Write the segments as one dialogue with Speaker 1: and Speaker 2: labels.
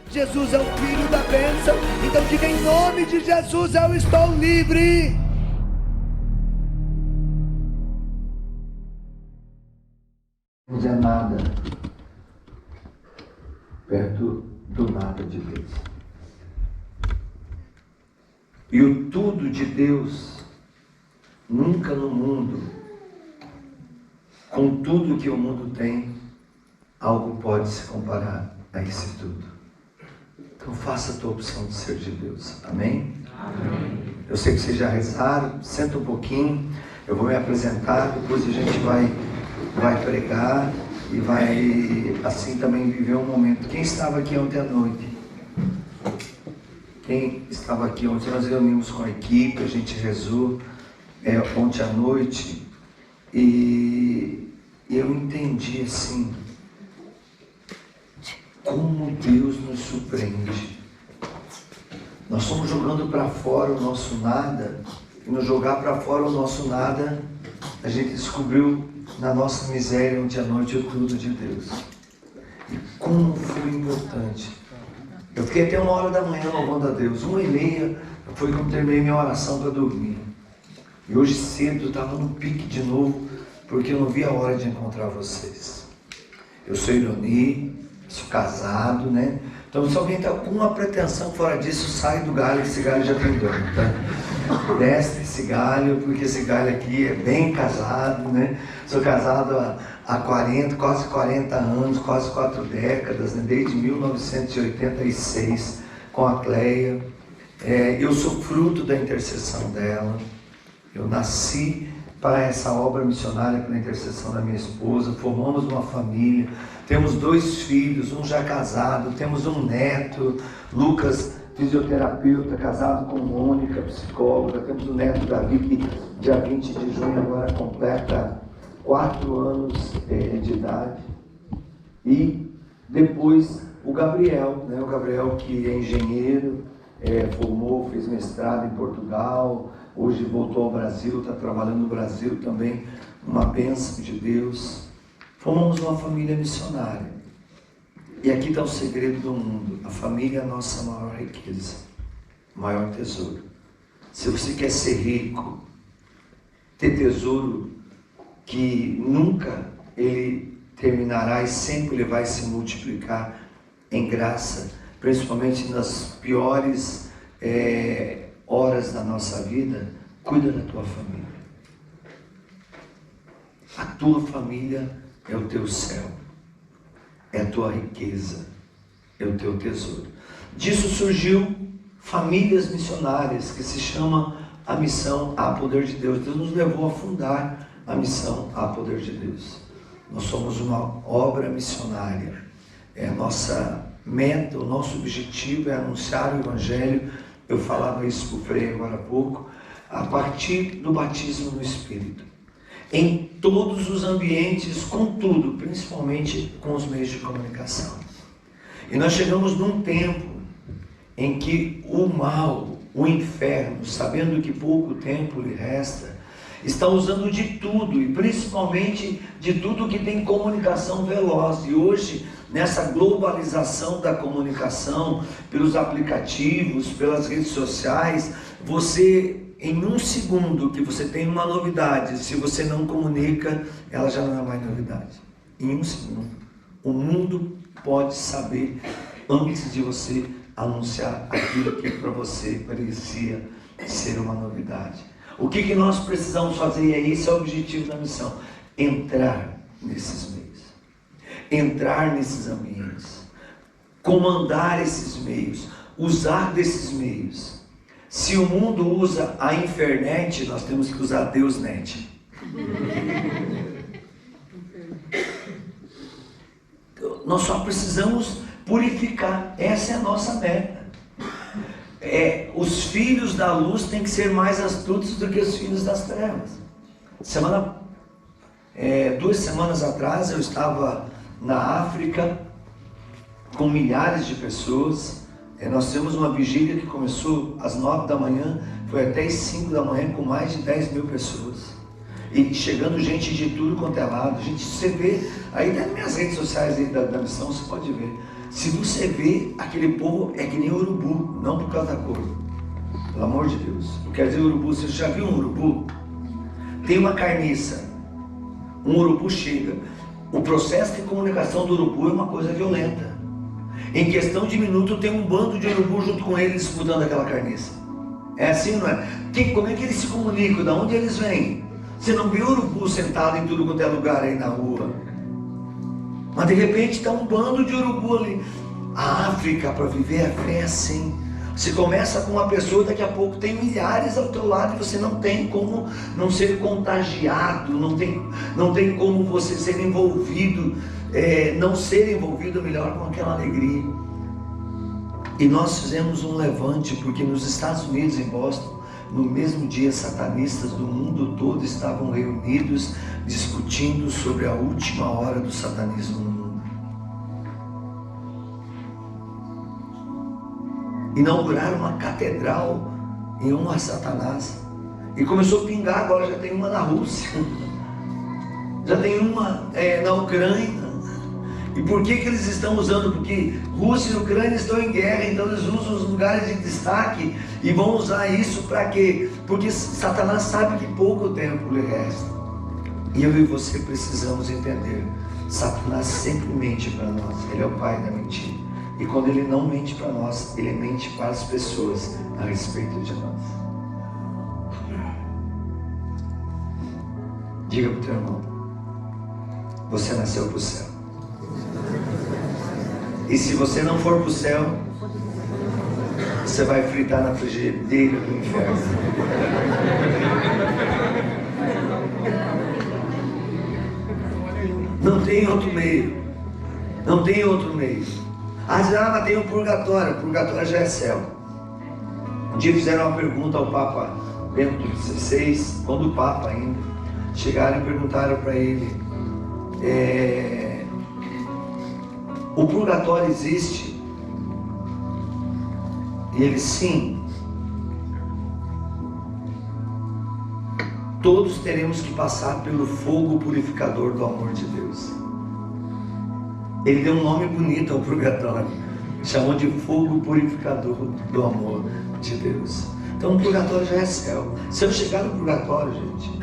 Speaker 1: Jesus é o Filho da bênção. Então diga: em nome de Jesus eu estou livre.
Speaker 2: Não é nada perto do nada de Deus. E o tudo de Deus, nunca no mundo, com tudo que o mundo tem, algo pode se comparar a esse tudo. Então faça a tua opção de ser de Deus. Amém? Amém. Eu sei que vocês já rezaram, senta um pouquinho, eu vou me apresentar, depois a gente vai pregar e vai assim também viver um momento. Quem estava aqui ontem à noite? Quem estava aqui ontem? Nós reunimos com a equipe, a gente rezou ontem à noite e eu entendi assim como Deus nos surpreende. Nós estamos jogando para fora o nosso nada, e no jogar para fora o nosso nada, a gente descobriu na nossa miséria ontem à noite o tudo de Deus. E como foi importante. Eu fiquei até 1h da manhã louvando a Deus. 1h30 foi quando terminei minha oração para dormir. E hoje cedo eu estava no pique de novo, porque eu não vi a hora de encontrar vocês. Eu sou Ironi, sou casado, né? Então se alguém está com uma pretensão fora disso, sai do galho, que esse galho já tem dono, tá? Desce esse galho, porque esse galho aqui é bem casado, né? Sou casado há 40, quase 40 anos, quase 4 décadas, né? Desde 1986, com a Cleia. Eu sou fruto da intercessão dela. Eu nasci para essa obra missionária pela intercessão da minha esposa. Formamos uma família, temos 2 filhos, um já casado, temos um neto, Lucas, fisioterapeuta, casado com Mônica, psicóloga. Temos o neto Davi, que dia 20 de junho agora completa 4 anos de idade. E depois o Gabriel, né? O Gabriel, que é engenheiro, formou, fez mestrado em Portugal, hoje voltou ao Brasil, está trabalhando no Brasil também, uma bênção de Deus. Fomos uma família missionária. E aqui está o segredo do mundo: a família é a nossa maior riqueza, maior tesouro. Se você quer ser rico, ter tesouro que nunca ele terminará e sempre ele vai se multiplicar em graça, principalmente nas piores horas da nossa vida, cuida da tua família. A tua família é o teu céu, é a tua riqueza, é o teu tesouro. Disso surgiu famílias missionárias, que se chama a missão A Poder de Deus. Deus nos levou a fundar a missão A Poder de Deus. Nós somos uma obra missionária. A nossa meta, o nosso objetivo é anunciar o Evangelho. Eu falava isso para o Frei agora há pouco, a partir do batismo no Espírito. Em todos os ambientes, com tudo, principalmente com os meios de comunicação. E nós chegamos num tempo em que o mal, o inferno, sabendo que pouco tempo lhe resta, está usando de tudo, e principalmente de tudo que tem comunicação veloz. E hoje, nessa globalização da comunicação, pelos aplicativos, pelas redes sociais, você, em 1 segundo que você tem uma novidade, se você não comunica, ela já não é mais novidade. Em 1 segundo, o mundo pode saber antes de você anunciar aquilo que para você parecia ser uma novidade. O que nós precisamos fazer, e esse é o objetivo da missão: entrar nesses meios, entrar nesses ambientes, comandar esses meios, usar desses meios. Se o mundo usa a internet, nós temos que usar Deusnet. Nós só precisamos purificar. Essa é a nossa meta. Os filhos da luz têm que ser mais astutos do que os filhos das trevas. 2 semanas atrás eu estava na África com milhares de pessoas. Nós temos uma vigília que começou às 9 da manhã, foi até às 5 da manhã, com mais de 10 mil pessoas. E chegando gente de tudo quanto é lado. Gente, você vê aí nas minhas redes sociais aí da missão, você pode ver. Se você vê, aquele povo é que nem urubu, não por causa da cor. Pelo amor de Deus. Eu quero dizer urubu, você já viu um urubu? Tem uma carniça. Um urubu chega. O processo de comunicação do urubu é uma coisa violenta. Em questão de minuto tem um bando de urubu junto com ele disputando aquela carniça. É assim, não é? Como é que eles se comunicam? De onde eles vêm? Você não vê urubu sentado em tudo quanto é lugar aí na rua. Mas de repente está um bando de urubu ali. A África, para viver a fé é assim. Você começa com uma pessoa, daqui a pouco tem milhares ao teu lado e você não tem como não ser contagiado, não tem como você ser envolvido, não ser envolvido melhor com aquela alegria. E nós fizemos um levante, porque nos Estados Unidos, em Boston, no mesmo dia, satanistas do mundo todo estavam reunidos, discutindo sobre a última hora do satanismo no mundo. Inauguraram uma catedral em honra a Satanás. E começou a pingar, agora já tem uma na Rússia. Já tem uma na Ucrânia. E por que eles estão usando? Porque Rússia e Ucrânia estão em guerra, então eles usam os lugares de destaque e vão usar isso para quê? Porque Satanás sabe que pouco tempo lhe resta. E eu e você precisamos entender, Satanás sempre mente para nós, ele é o pai da mentira. E quando ele não mente para nós, ele mente para as pessoas a respeito de nós. Diga para o teu irmão, você nasceu para o céu. E se você não for para o céu, você vai fritar na frigideira do inferno. Não tem outro meio. Não tem outro meio. Mas tem o purgatório. O purgatório já é céu. Um dia fizeram uma pergunta ao Papa Bento XVI, quando o Papa ainda, chegaram e perguntaram para ele, o purgatório existe? E ele, sim. Todos teremos que passar pelo fogo purificador do amor de Deus. Ele deu um nome bonito ao purgatório, chamou de fogo purificador do amor de Deus. Então o purgatório já é céu. Se eu chegar no purgatório, gente,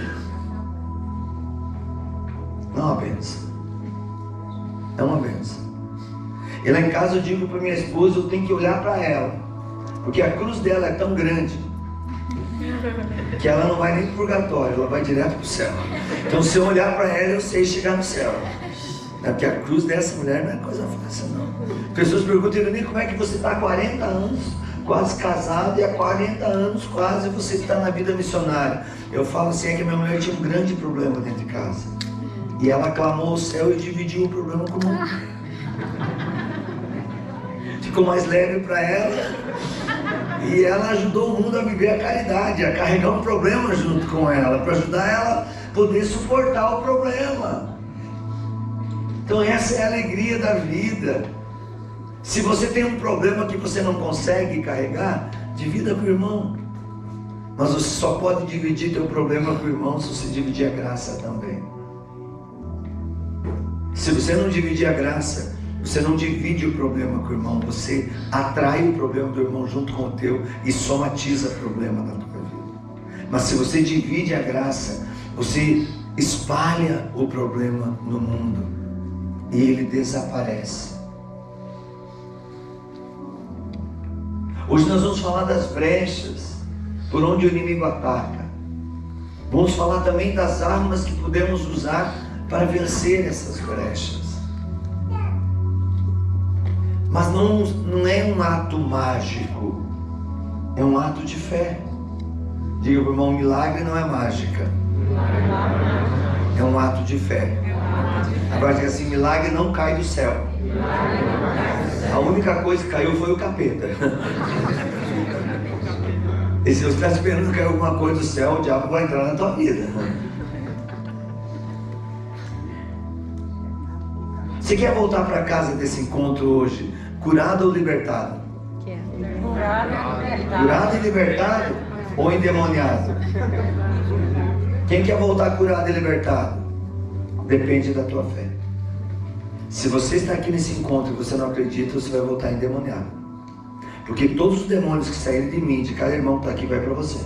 Speaker 2: não é uma bênção. É uma bênção. E lá em casa eu digo para minha esposa, eu tenho que olhar para ela, porque a cruz dela é tão grande que ela não vai nem para o purgatório, ela vai direto para o céu. Então se eu olhar para ela, eu sei chegar no céu. Porque a cruz dessa mulher não é coisa fácil, não. Pessoas perguntam, Irani, como é que você está há 40 anos, quase casado, e há 40 anos quase você está na vida missionária? Eu falo assim, é que a minha mulher tinha um grande problema dentro de casa. E ela clamou ao céu e dividiu o problema com o mundo. Ficou mais leve para ela. E ela ajudou o mundo a viver a caridade, a carregar um problema junto com ela, para ajudar ela a poder suportar o problema. Então essa é a alegria da vida. Se você tem um problema que você não consegue carregar, divida com o irmão. Mas você só pode dividir teu problema com o irmão se você dividir a graça também. Se você não dividir a graça, você não divide o problema com o irmão, você atrai o problema do irmão junto com o teu e somatiza o problema na tua vida. Mas se você divide a graça, você espalha o problema no mundo e ele desaparece. Hoje nós vamos falar das brechas por onde o inimigo ataca. Vamos falar também das armas que podemos usar para vencer essas brechas. Mas não é um ato mágico, é um ato de fé. Diga para o irmão, milagre não é mágica, é um ato de fé. Agora diga assim, milagre não cai do céu. A única coisa que caiu foi o capeta. E se você está esperando cair alguma coisa do céu, o diabo vai entrar na tua vida. Você quer voltar para casa desse encontro hoje, curado ou libertado? Curado e libertado ou endemoniado? Quem quer voltar curado e libertado? Depende da tua fé. Se você está aqui nesse encontro e você não acredita, você vai voltar endemoniado. Porque todos os demônios que saíram de mim, de cada irmão que está aqui, vai para você.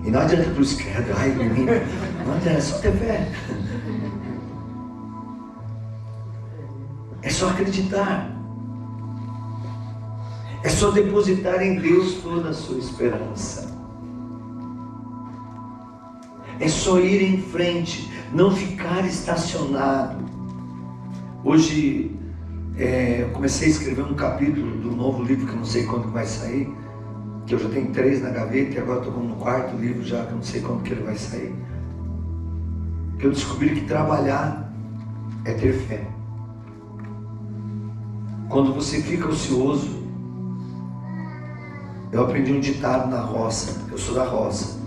Speaker 2: E não adianta cruz credo, ai menino, não adianta, é só ter fé. É só acreditar. É só depositar em Deus toda a sua esperança. É só ir em frente, não ficar estacionado. Hoje eu comecei a escrever um capítulo do novo livro que eu não sei quando vai sair, que eu já tenho 3 na gaveta e agora estou no 4º livro já, que eu não sei quando que ele vai sair. Que eu descobri que trabalhar é ter fé. Quando você fica ocioso, eu aprendi um ditado na roça, eu sou da roça: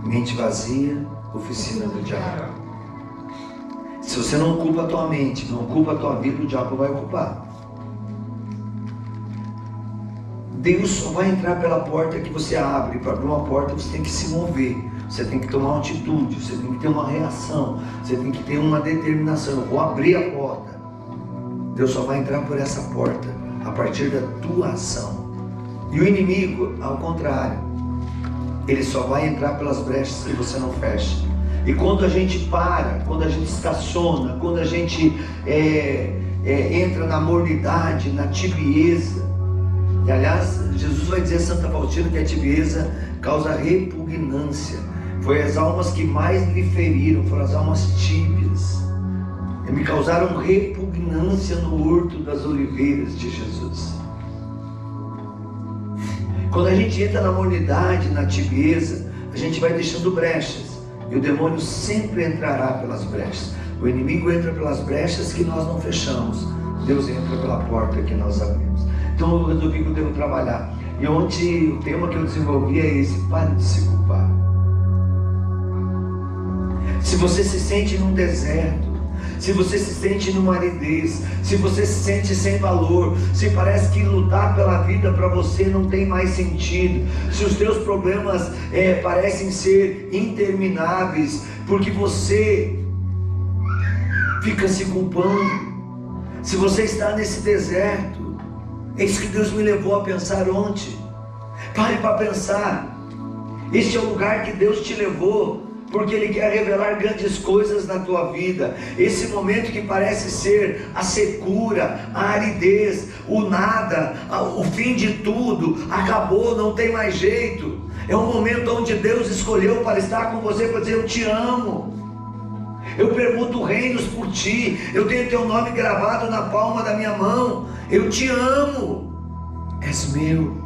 Speaker 2: mente vazia, oficina do diabo. Se você não ocupa a tua mente, não ocupa a tua vida, o diabo vai ocupar. Deus só vai entrar pela porta que você abre. Para abrir uma porta você tem que se mover, você tem que tomar uma atitude, você tem que ter uma reação, você tem que ter uma determinação. Eu vou abrir a porta. Deus só vai entrar por essa porta a partir da tua ação. E o inimigo, ao contrário, ele só vai entrar pelas brechas que você não fecha. E quando a gente para, quando a gente estaciona, quando a gente entra na mornidade, na tibieza, e aliás, Jesus vai dizer a Santa Faustina que a tibieza causa repugnância. Foi as almas que mais lhe feriram, foram as almas tíbias. E me causaram repugnância no horto das oliveiras de Jesus. Quando a gente entra na mornidade, na tibieza, a gente vai deixando brechas. E o demônio sempre entrará pelas brechas. O inimigo entra pelas brechas que nós não fechamos. Deus entra pela porta que nós abrimos. Então eu resolvi que eu devo trabalhar. E ontem o tema que eu desenvolvi é esse: pare de se culpar. Se você se sente num deserto, se você se sente numa aridez, se você se sente sem valor, se parece que lutar pela vida para você não tem mais sentido, se os teus problemas parecem ser intermináveis, porque você fica se culpando, se você está nesse deserto, é isso que Deus me levou a pensar ontem. Pare para pensar. Este é o lugar que Deus te levou, porque Ele quer revelar grandes coisas na tua vida. Esse momento que parece ser a secura, a aridez, o nada, o fim de tudo, acabou, não tem mais jeito. É um momento onde Deus escolheu para estar com você, para dizer: eu te amo. Eu permuto reinos por ti. Eu tenho teu nome gravado na palma da minha mão. Eu te amo. És meu.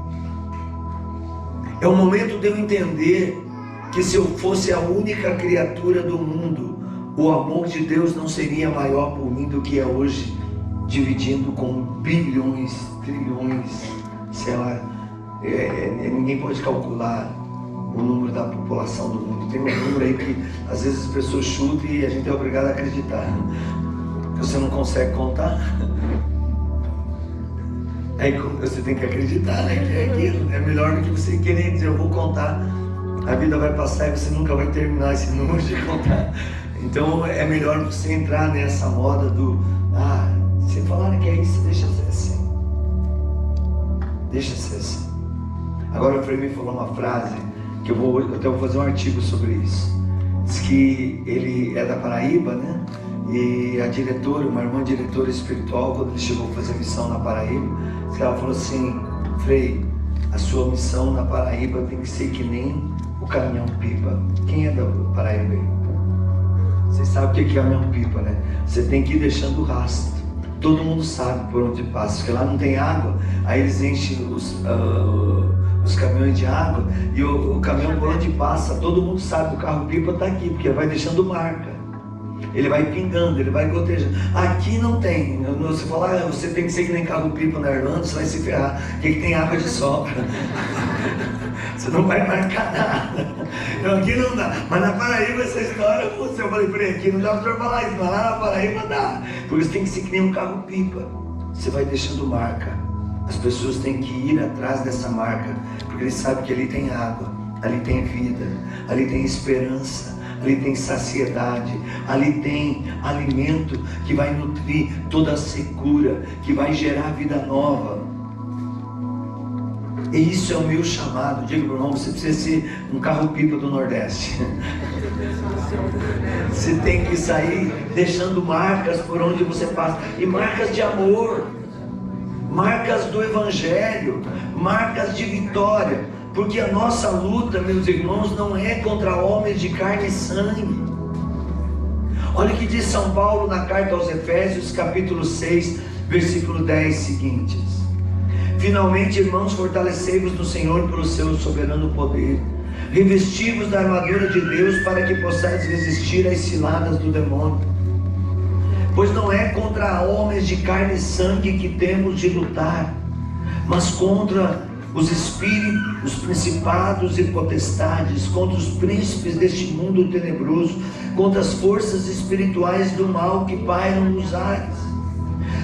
Speaker 2: É o momento de eu entender que se eu fosse a única criatura do mundo, o amor de Deus não seria maior por mim do que é hoje, dividindo com bilhões, trilhões, sei lá, ninguém pode calcular o número da população do mundo. Tem um número aí que às vezes as pessoas chutam e a gente é obrigado a acreditar. Você não consegue contar, aí você tem que acreditar, né? Que é aquilo, é melhor do que você querer dizer: eu vou contar. A vida vai passar e você nunca vai terminar esse número de contar. Então é melhor você entrar nessa moda do: se falaram que é isso, deixa ser assim. Deixa ser assim. Agora o Frei me falou uma frase que eu até vou fazer um artigo sobre isso. Diz que ele é da Paraíba, né? E a diretora, uma irmã diretora espiritual, quando ele chegou a fazer missão na Paraíba, ela falou assim: Frei, a sua missão na Paraíba tem que ser que nem o caminhão-pipa. Quem é da Paraíba aí? Vocês sabem o que é caminhão-pipa, né? Você tem que ir deixando rastro. Todo mundo sabe por onde passa, porque lá não tem água. Aí eles enchem os caminhões de água, e o caminhão por onde passa, todo mundo sabe que o carro-pipa está aqui, porque vai deixando marca. Ele vai pingando, ele vai gotejando. Aqui não tem. Você fala: você tem que ser que nem carro-pipa na Irlanda, você vai se ferrar. Aqui que tem água de sobra. Você não vai marcar nada. Então aqui não dá. Mas na Paraíba essa história, eu falei para ele: aqui não dá para você falar isso, mas lá na Paraíba dá. Porque você tem que ser que nem um carro-pipa. Você vai deixando marca. As pessoas têm que ir atrás dessa marca, porque eles sabem que ali tem água, ali tem vida, ali tem esperança, ali tem saciedade, ali tem alimento que vai nutrir toda a secura, que vai gerar vida nova. E isso é o meu chamado. Diga para o irmão, você precisa ser um carro-pipa do Nordeste. Você tem que sair deixando marcas por onde você passa, e marcas de amor, marcas do Evangelho, marcas de vitória, porque a nossa luta, meus irmãos, não é contra homens de carne e sangue. Olha o que diz São Paulo na carta aos Efésios, capítulo 6, versículo 10 seguintes: finalmente, irmãos, fortalecei-vos no Senhor pelo seu soberano poder, revesti-vos da armadura de Deus para que possais resistir às ciladas do demônio, pois não é contra homens de carne e sangue que temos de lutar, mas contra os espíritos, os principados e potestades, contra os príncipes deste mundo tenebroso, contra as forças espirituais do mal que pairam nos ares.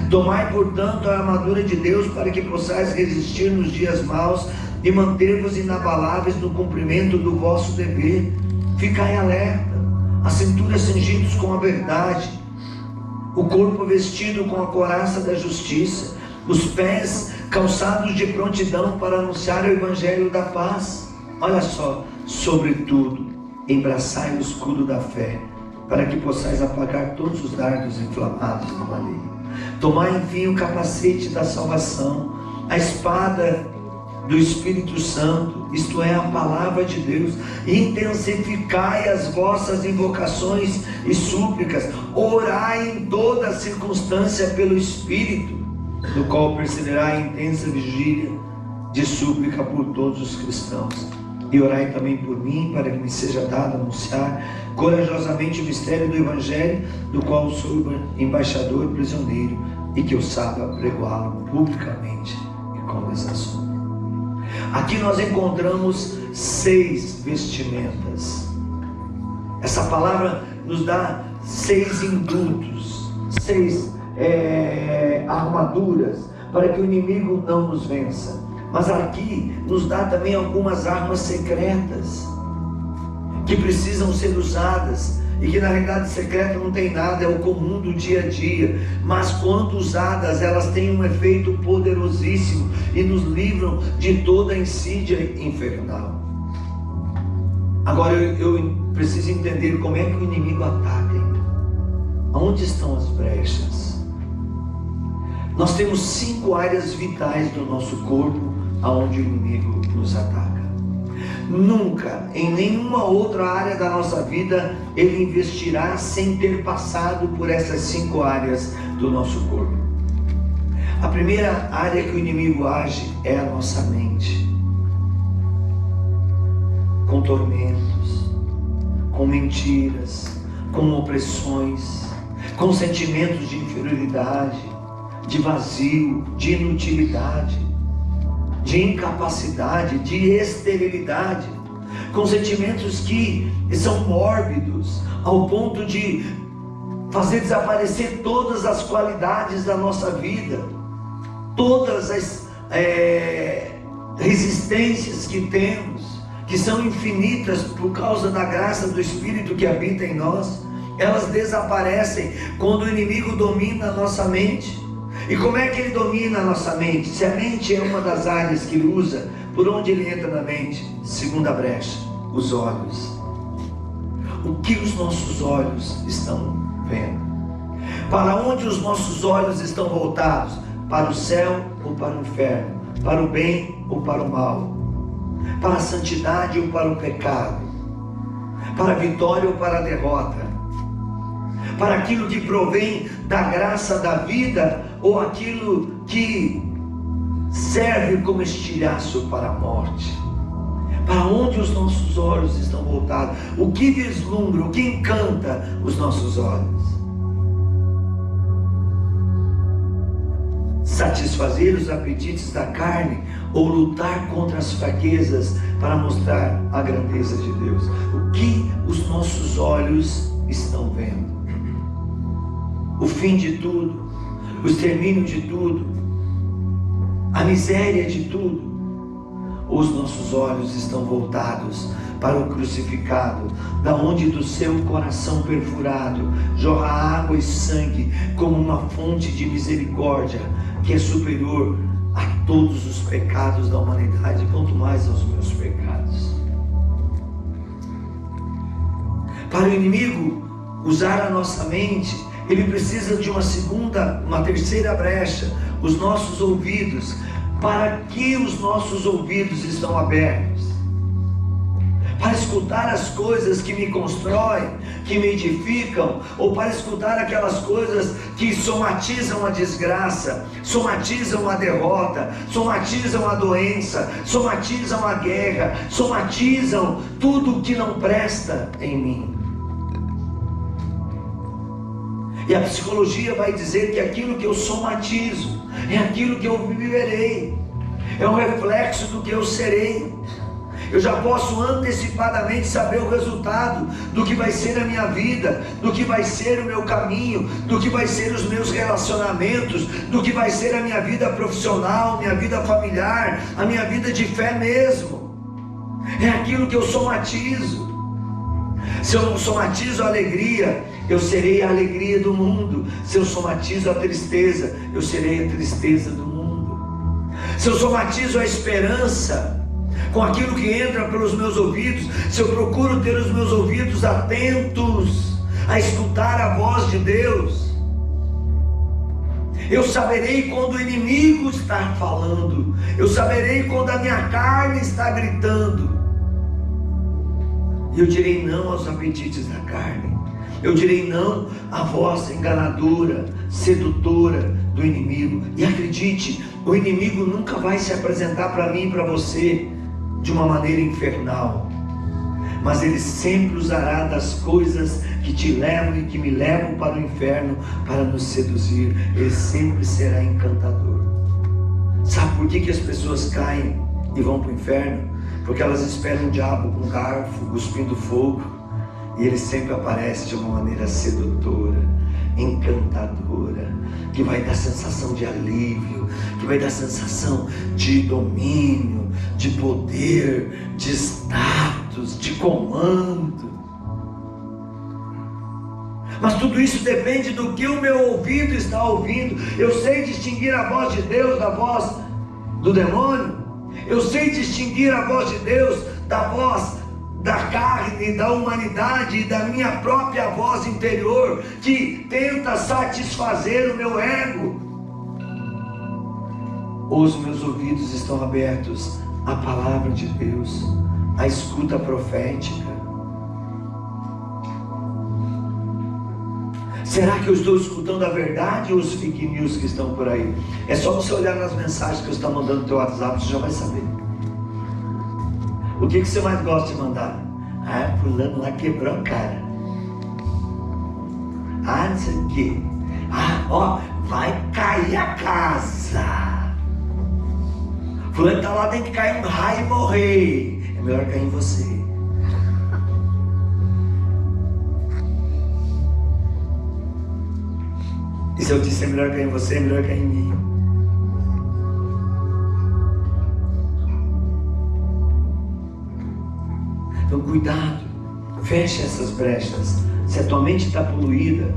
Speaker 2: Tomai, portanto, a armadura de Deus para que possais resistir nos dias maus e manter-vos inabaláveis no cumprimento do vosso dever. Ficai alerta, a cintura cingidos com a verdade, o corpo vestido com a couraça da justiça, os pés calçados de prontidão para anunciar o evangelho da paz. Olha só: sobretudo, embraçai o escudo da fé, para que possais apagar todos os dardos inflamados do maligno. Tomai, enfim, o capacete da salvação, a espada do Espírito Santo, isto é, a palavra de Deus. Intensificai as vossas invocações e súplicas, orai em toda circunstância pelo Espírito, no qual perseverai em intensa vigília de súplica por todos os cristãos. E orai também por mim, para que me seja dado anunciar corajosamente o mistério do Evangelho, do qual sou embaixador prisioneiro, e que eu saiba pregoá-lo publicamente e com exação. Aqui nós encontramos 6 vestimentas. Essa palavra nos dá 6 indutos, 6 armaduras, para que o inimigo não nos vença. Mas aqui nos dá também algumas armas secretas que precisam ser usadas, e que na realidade secreta não tem nada, é o comum do dia a dia, mas quando usadas elas têm um efeito poderosíssimo e nos livram de toda a insídia infernal. Agora eu preciso entender como é que o inimigo ataca. Onde estão as brechas? Nós temos 5 áreas vitais do nosso corpo aonde o inimigo nos ataca. Nunca, em nenhuma outra área da nossa vida, ele investirá sem ter passado por essas 5 áreas do nosso corpo. A primeira área que o inimigo age é a nossa mente, com tormentos, com mentiras, com opressões, com sentimentos de inferioridade, de vazio, de inutilidade, de incapacidade, de esterilidade, com sentimentos que são mórbidos, ao ponto de fazer desaparecer todas as qualidades da nossa vida, todas as resistências que temos, que são infinitas por causa da graça do Espírito que habita em nós. Elas desaparecem quando o inimigo domina a nossa mente. E como é que ele domina a nossa mente? Se a mente é uma das áreas que ele usa, por onde ele entra na mente? Segunda brecha, os olhos. O que os nossos olhos estão vendo? Para onde os nossos olhos estão voltados? Para o céu ou para o inferno? Para o bem ou para o mal? Para a santidade ou para o pecado? Para a vitória ou para a derrota? Para aquilo que provém da graça da vida ou aquilo que serve como estilhaço para a morte? Para onde os nossos olhos estão voltados? O que vislumbra, o que encanta os nossos olhos? Satisfazer os apetites da carne ou lutar contra as fraquezas para mostrar a grandeza de Deus? O que os nossos olhos estão vendo? O fim de tudo, o extermínio de tudo, a miséria de tudo, ou os nossos olhos estão voltados para o crucificado, da onde do seu coração perfurado jorra água e sangue como uma fonte de misericórdia que é superior a todos os pecados da humanidade, quanto mais aos meus pecados. Para o inimigo usar a nossa mente, ele precisa de uma terceira brecha, os nossos ouvidos. Para que os nossos ouvidos estão abertos? Para escutar as coisas que me constroem, que me edificam, ou para escutar aquelas coisas que somatizam a desgraça, somatizam a derrota, somatizam a doença, somatizam a guerra, somatizam tudo que não presta em mim. E a psicologia vai dizer que aquilo que eu somatizo é aquilo que eu viverei, é um reflexo do que eu serei. Eu já posso antecipadamente saber o resultado do que vai ser a minha vida, do que vai ser o meu caminho, do que vai ser os meus relacionamentos, do que vai ser a minha vida profissional, minha vida familiar, a minha vida de fé mesmo. É aquilo que eu somatizo. Se eu não somatizo a alegria, eu serei a alegria do mundo. Se eu somatizo a tristeza, eu serei a tristeza do mundo. Se eu somatizo a esperança com aquilo que entra pelos meus ouvidos, se eu procuro ter os meus ouvidos atentos a escutar a voz de Deus, eu saberei quando o inimigo está falando, eu saberei quando a minha carne está gritando. Eu direi não aos apetites da carne. Eu direi não à voz enganadora, sedutora do inimigo. E acredite, o inimigo nunca vai se apresentar para mim e para você de uma maneira infernal. Mas ele sempre usará das coisas que te levam e que me levam para o inferno para nos seduzir. Ele sempre será encantador. Sabe por que as pessoas caem e vão para o inferno? Porque elas esperam o diabo com garfo, cuspindo fogo, e ele sempre aparece de uma maneira sedutora, encantadora, que vai dar sensação de alívio, que vai dar sensação de domínio, de poder, de status, de comando. Mas tudo isso depende do que o meu ouvido está ouvindo. Eu sei distinguir a voz de Deus da voz do demônio. Eu sei distinguir a voz de Deus da voz da carne, da humanidade e da minha própria voz interior, que tenta satisfazer o meu ego. Os meus ouvidos estão abertos à palavra de Deus, à escuta profética. Será que eu estou escutando a verdade ou os fake news que estão por aí? É só você olhar nas mensagens que eu estou mandando no teu WhatsApp, você já vai saber. O que você mais gosta de mandar? Ah, fulano lá quebrou a cara. Ah, não sei o quê. Ah, ó, vai cair a casa. Fulano tá lá, tem que cair um raio e morrer. É melhor cair em você. E se eu disser melhor cair em você, é melhor cair em mim. Então cuidado, feche essas brechas. Se a tua mente está poluída,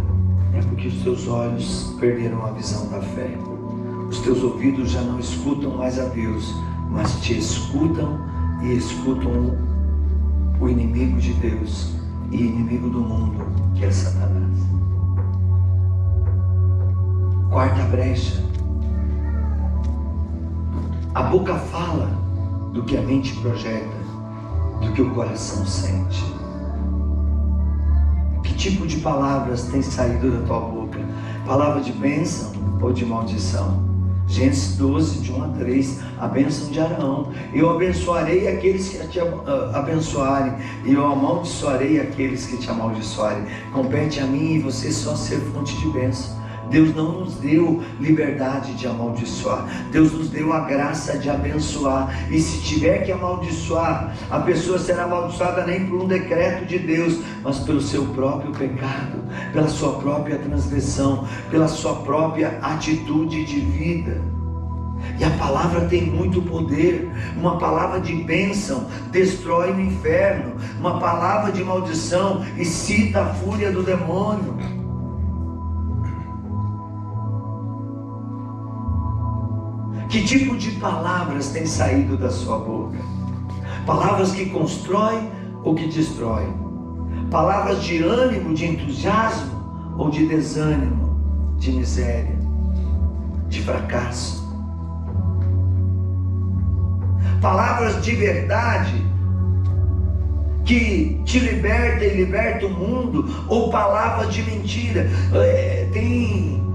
Speaker 2: é porque os teus olhos perderam a visão da fé. Os teus ouvidos já não escutam mais a Deus, mas te escutam e escutam o inimigo de Deus e inimigo do mundo, que é Satanás. Quarta brecha. A boca fala do que a mente projeta, do que o coração sente. Que tipo de palavras tem saído da tua boca? Palavra de bênção ou de maldição? Gênesis 12, de 1 a 3, a bênção de Araão. Eu abençoarei aqueles que te abençoarem, e eu amaldiçoarei aqueles que te amaldiçoarem. Compete a mim e você só ser fonte de bênção. Deus não nos deu liberdade de amaldiçoar. Deus nos deu a graça de abençoar. E se tiver que amaldiçoar, a pessoa será amaldiçoada nem por um decreto de Deus, mas pelo seu próprio pecado, pela sua própria transgressão, pela sua própria atitude de vida. E a palavra tem muito poder. Uma palavra de bênção destrói o inferno. Uma palavra de maldição excita a fúria do demônio. Que tipo de palavras tem saído da sua boca? Palavras que constroem ou que destroem? Palavras de ânimo, de entusiasmo ou de desânimo, de miséria, de fracasso? Palavras de verdade que te liberta e liberta o mundo, ou palavras de mentira? Tem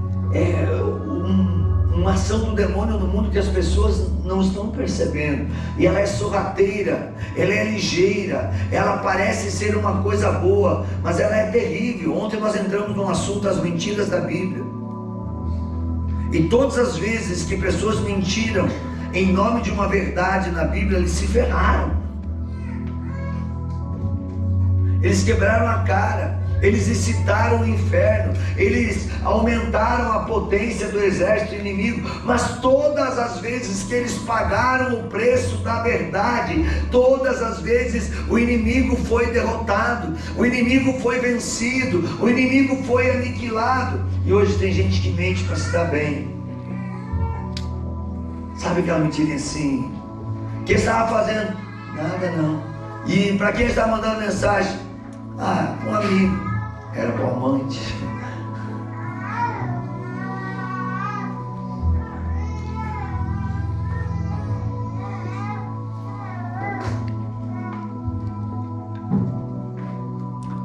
Speaker 2: uma ação do demônio no mundo que as pessoas não estão percebendo, e ela é sorrateira, ela é ligeira, ela parece ser uma coisa boa, mas ela é terrível. Ontem nós entramos num assunto, as mentiras da Bíblia, e todas as vezes que pessoas mentiram em nome de uma verdade na Bíblia, eles se ferraram, eles quebraram a cara, eles excitaram o inferno, eles aumentaram a potência do exército inimigo. Mas todas as vezes que eles pagaram o preço da verdade, todas as vezes o inimigo foi derrotado, o inimigo foi vencido, o inimigo foi aniquilado. E hoje tem gente que mente para se dar bem. Sabe aquela mentirinha assim? O que estava fazendo? Nada não. E para quem está mandando mensagem? Um amigo. Era para o amante.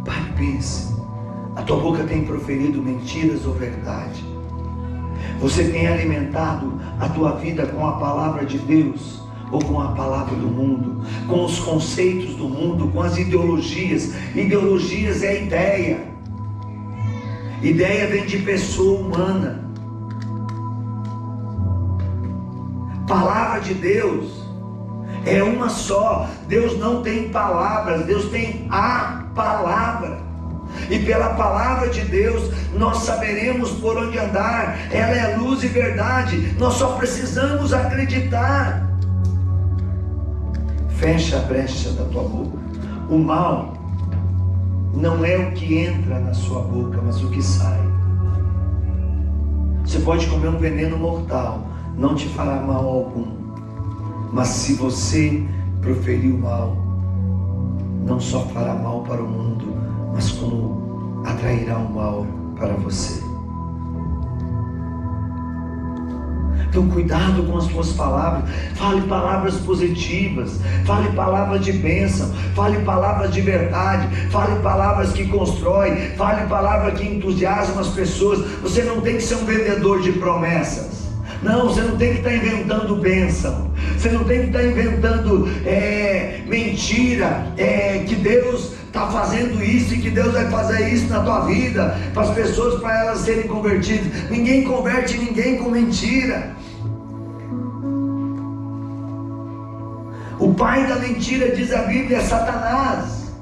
Speaker 2: Pai, pense. A tua boca tem proferido mentiras ou verdade? Você tem alimentado a tua vida com a palavra de Deus ou com a palavra do mundo, com os conceitos do mundo, com as ideologias? Ideologias é ideia. Ideia vem de pessoa humana. Palavra de Deus é uma só. Deus não tem palavras, Deus tem a palavra. E pela palavra de Deus nós saberemos por onde andar. Ela é luz e verdade. Nós só precisamos acreditar. Fecha a brecha da tua boca. O mal não é o que entra na sua boca, mas o que sai. Você pode comer um veneno mortal, não te fará mal algum. Mas se você proferir o mal, não só fará mal para o mundo, mas como atrairá o mal para você. Então cuidado com as suas palavras. Fale palavras positivas, fale palavras de bênção, fale palavras de verdade, fale palavras que constroem, fale palavras que entusiasmam as pessoas. Você não tem que ser um vendedor de promessas. Não, você não tem que estar inventando bênção. Você não tem que estar inventando mentira, que Deus está fazendo isso e que Deus vai fazer isso na tua vida, para as pessoas, para elas serem convertidas. Ninguém converte ninguém com mentira. O pai da mentira, diz a Bíblia, é Satanás.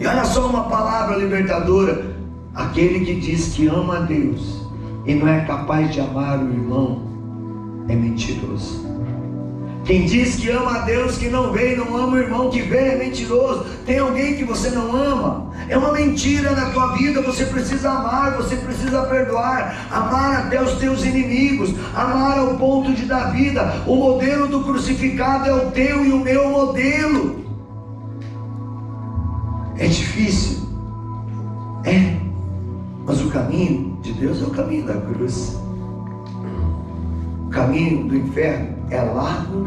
Speaker 2: E olha só uma palavra libertadora: aquele que diz que ama a Deus e não é capaz de amar o irmão é mentiroso. Quem diz que ama a Deus, que não vê e não ama o irmão que vê, é mentiroso. Tem alguém que você não ama? É uma mentira na tua vida. Você precisa amar, você precisa perdoar, amar até os teus inimigos, amar ao ponto de dar vida. O modelo do crucificado é o teu e o meu modelo. É difícil? É. Mas o caminho de Deus é o caminho da cruz. O caminho do inferno é largo,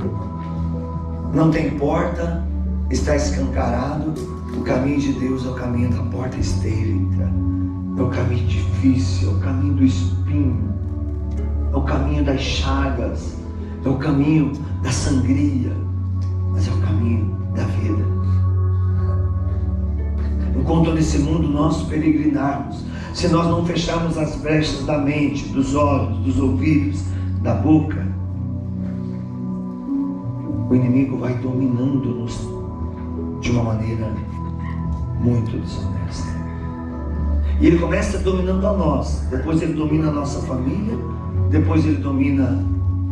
Speaker 2: não tem porta, está escancarado. O caminho de Deus é o caminho da porta estreita, é o caminho difícil, é o caminho do espinho, é o caminho das chagas, é o caminho da sangria, mas é o caminho da vida. Enquanto nesse mundo nós peregrinarmos, se nós não fecharmos as brechas da mente, dos olhos, dos ouvidos, da boca, o inimigo vai dominando-nos de uma maneira muito desonesta. E ele começa dominando a nós, depois ele domina a nossa família, depois ele domina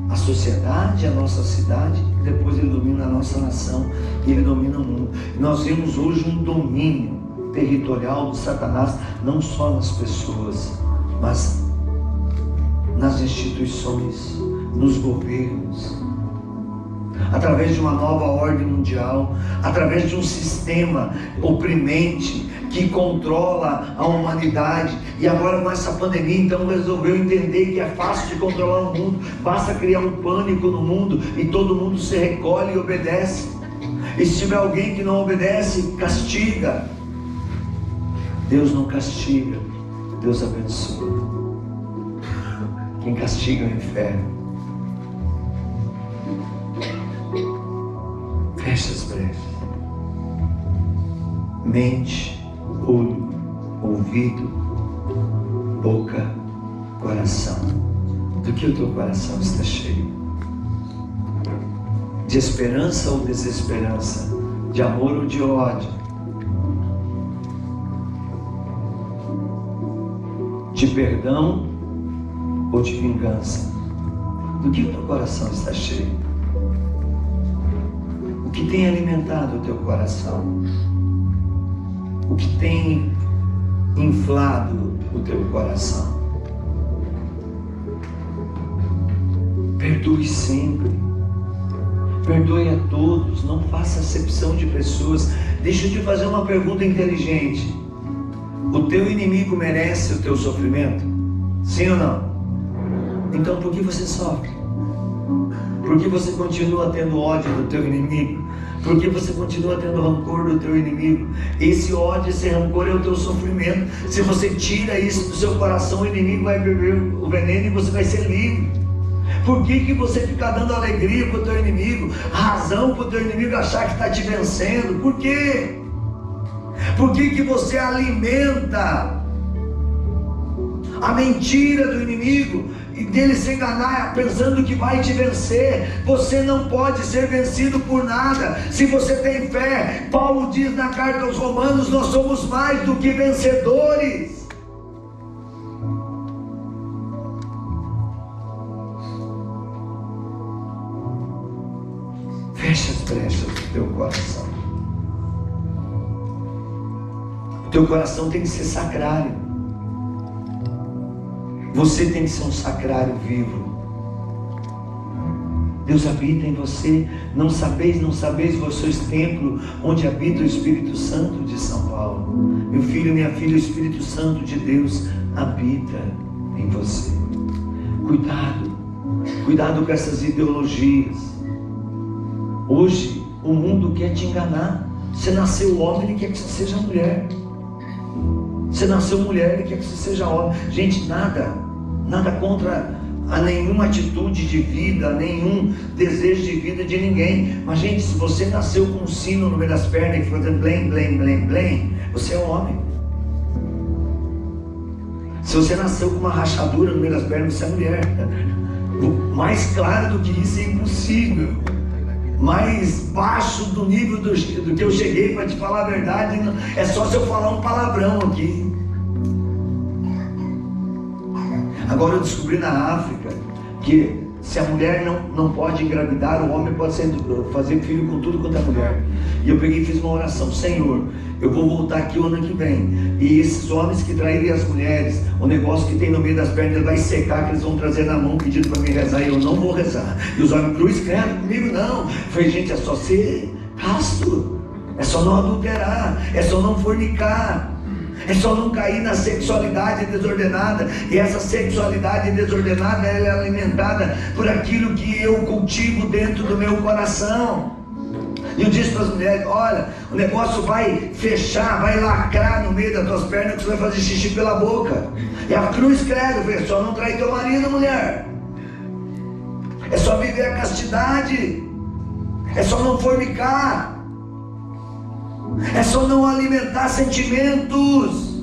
Speaker 2: a sociedade, a nossa cidade, depois ele domina a nossa nação, e ele domina o mundo. E nós vemos hoje um domínio territorial do Satanás, não só nas pessoas, mas nas instituições, nos governos, através de uma nova ordem mundial, através de um sistema oprimente que controla a humanidade. E agora com essa pandemia, então resolveu entender que é fácil de controlar o mundo, basta criar um pânico no mundo e todo mundo se recolhe e obedece. E se tiver alguém que não obedece, castiga. Deus não castiga, Deus abençoa. Quem castiga é o inferno. Fecha as brechas. Mente, olho, ouvido, boca, coração. Do que o teu coração está cheio? De esperança ou desesperança? De amor ou de ódio? De perdão ou de vingança? Do que o teu coração está cheio? O que tem alimentado o teu coração? O que tem inflado o teu coração? Perdoe sempre. Perdoe a todos. Não faça acepção de pessoas. Deixa eu te fazer uma pergunta inteligente. O teu inimigo merece o teu sofrimento? Sim ou não? Então por que você sofre? Por que você continua tendo ódio do teu inimigo? Por que você continua tendo rancor do teu inimigo? Esse ódio, esse rancor é o teu sofrimento. Se você tira isso do seu coração, o inimigo vai beber o veneno e você vai ser livre. Por que você fica dando alegria para o teu inimigo? Razão para o teu inimigo achar que está te vencendo? Por quê? Por que você alimenta a mentira do inimigo e dele se enganar pensando que vai te vencer? Você não pode ser vencido por nada se você tem fé. Paulo diz na carta aos Romanos: nós somos mais do que vencedores. Fecha as brechas do teu coração. O teu coração tem que ser sacrário. Você tem que ser um sacrário vivo. Deus habita em você. Não sabeis, vós sois templo onde habita o Espírito Santo de São Paulo. Meu filho, minha filha, o Espírito Santo de Deus habita em você. Cuidado com essas ideologias. Hoje o mundo quer te enganar. Você nasceu homem, ele quer que você seja mulher. Você nasceu mulher, ele quer que você seja homem. Gente, nada contra a nenhuma atitude de vida, nenhum desejo de vida de ninguém. Mas gente, se você nasceu com um sino no meio das pernas e fazendo blém, blém, blém, blém, você é homem. Se você nasceu com uma rachadura no meio das pernas, você é mulher. Mais claro do que isso é impossível. Mais baixo do nível do que eu cheguei, para te falar a verdade, é só se eu falar um palavrão aqui. Agora eu descobri na África que se a mulher não pode engravidar, o homem pode fazer filho com tudo quanto é mulher. E eu peguei e fiz uma oração: Senhor, eu vou voltar aqui o ano que vem, e esses homens que traírem as mulheres, o negócio que tem no meio das pernas, ele vai secar, que eles vão trazer na mão pedindo para mim rezar, e eu não vou rezar. E os homens: cruz, credo, comigo não. Eu falei: gente, é só ser casto, é só não adulterar, é só não fornicar, é só não cair na sexualidade desordenada. E essa sexualidade desordenada, ela é alimentada por aquilo que eu cultivo dentro do meu coração. E eu disse para as mulheres: olha, o negócio vai fechar, vai lacrar no meio das tuas pernas, que você vai fazer xixi pela boca. E a cruz, credo, é só não trair teu marido, mulher. É só viver a castidade. É só não fornicar. É só não alimentar sentimentos.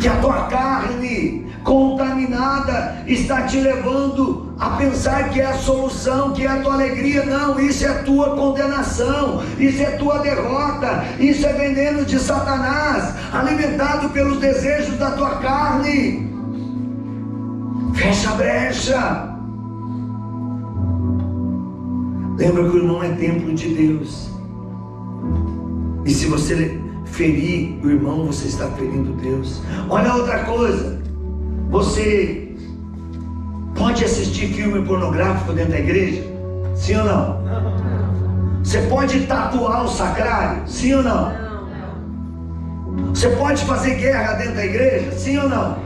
Speaker 2: Que a tua carne contaminada, está te levando a pensar que é a solução, que é a tua alegria. Não, isso é a tua condenação, isso é a tua derrota, isso é veneno de Satanás, alimentado pelos desejos da tua carne. Fecha a brecha. Lembra que o irmão é templo de Deus, e se você ferir o irmão, você está ferindo Deus. Olha outra coisa, você pode assistir filme pornográfico dentro da igreja? Sim ou não? Você pode tatuar o sacrário? Sim ou não? Você pode fazer guerra dentro da igreja? Sim ou não?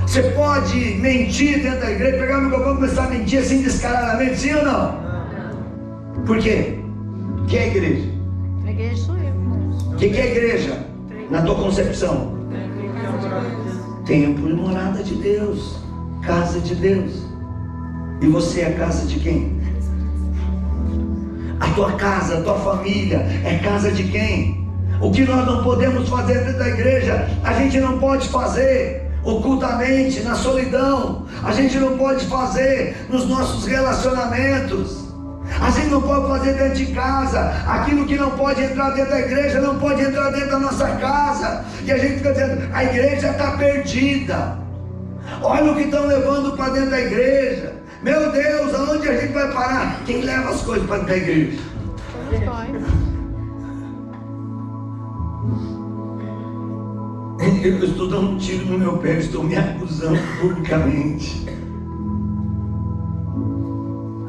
Speaker 2: Você pode mentir dentro da igreja, pegar o microfone e começar a mentir assim descaradamente? Sim ou não? Por quê? O que é a igreja?
Speaker 3: A igreja sou eu.
Speaker 2: O que é a igreja? Na tua concepção? Templo e morada de Deus, casa de Deus. E você é a casa de quem? A tua casa, a tua família é casa de quem? O que nós não podemos fazer dentro da igreja, a gente não pode fazer ocultamente, na solidão. A gente não pode fazer nos nossos relacionamentos. A gente não pode fazer dentro de casa. Aquilo que não pode entrar dentro da igreja não pode entrar dentro da nossa casa. E a gente fica dizendo, a igreja está perdida. Olha o que estão levando para dentro da igreja. Meu Deus, aonde a gente vai parar? Quem leva as coisas para dentro da igreja? Eu estou dando um tiro no meu pé, estou me acusando publicamente.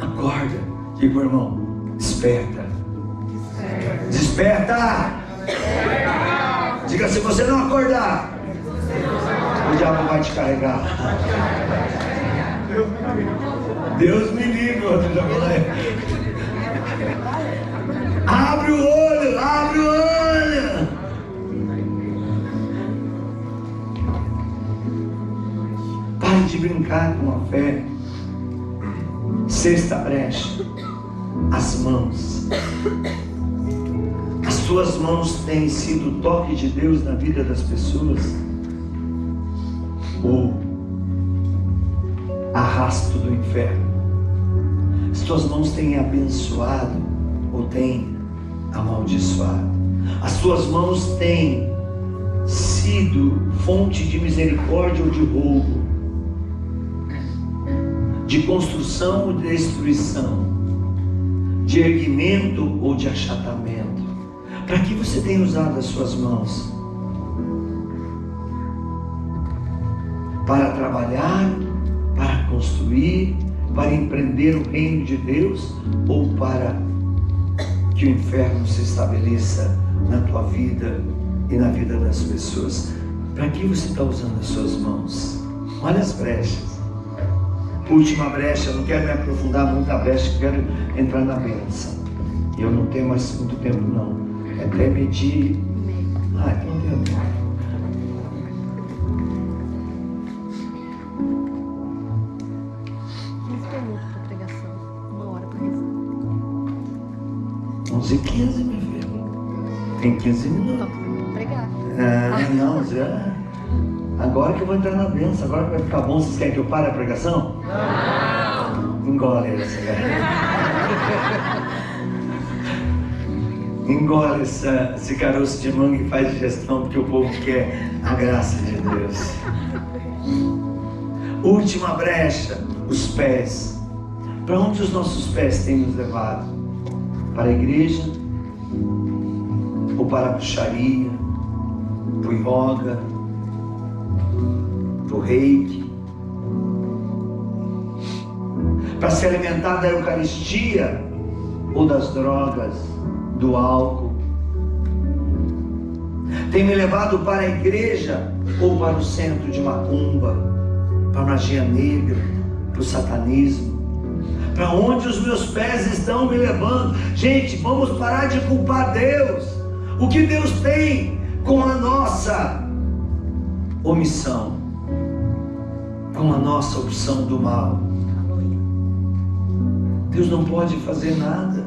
Speaker 2: Acorda. Diga, irmão, desperta. Desperta. Diga, se você não acordar, o diabo vai te carregar. Deus me livre, outro já falei. Abre o olho, abre o olho. Pare de brincar com a fé. Sexta brecha. As mãos. As suas mãos têm sido o toque de Deus na vida das pessoas? Ou arrasto do inferno? As tuas mãos têm abençoado ou têm amaldiçoado? As tuas mãos têm sido fonte de misericórdia ou de roubo? De construção ou de destruição? De erguimento ou de achatamento? Para que você tem usado as suas mãos? Para trabalhar, para construir, para empreender o reino de Deus, ou para que o inferno se estabeleça na tua vida e na vida das pessoas? Para que você está usando as suas mãos? Olha as brechas. Última brecha, não quero me aprofundar muito na brecha, quero entrar na bênção. E eu não tenho mais muito tempo não. É até medir. Então deu tempo.
Speaker 3: Para pregação, 1 hora para rezar.
Speaker 2: 11h15, meu filho. Tem 15 minutos.
Speaker 3: Vou pregar.
Speaker 2: Não, já. Agora que eu vou entrar na bênção, agora que vai ficar bom. Vocês querem que eu pare a pregação? Não! Engole essa, engole esse caroço de manga e faz digestão, porque o povo quer a graça de Deus. Última brecha, os pés. Para onde os nossos pés têm nos levado? Para a igreja? Ou para a bruxaria? Para o yoga? Para o reiki? Para se alimentar da Eucaristia ou das drogas, do álcool? Tem me levado para a igreja ou para o centro de macumba, para a magia negra, para o satanismo? Para onde os meus pés estão me levando? Gente, vamos parar de culpar Deus. O que Deus tem com a nossa omissão, com a nossa opção do mal? Deus não pode fazer nada.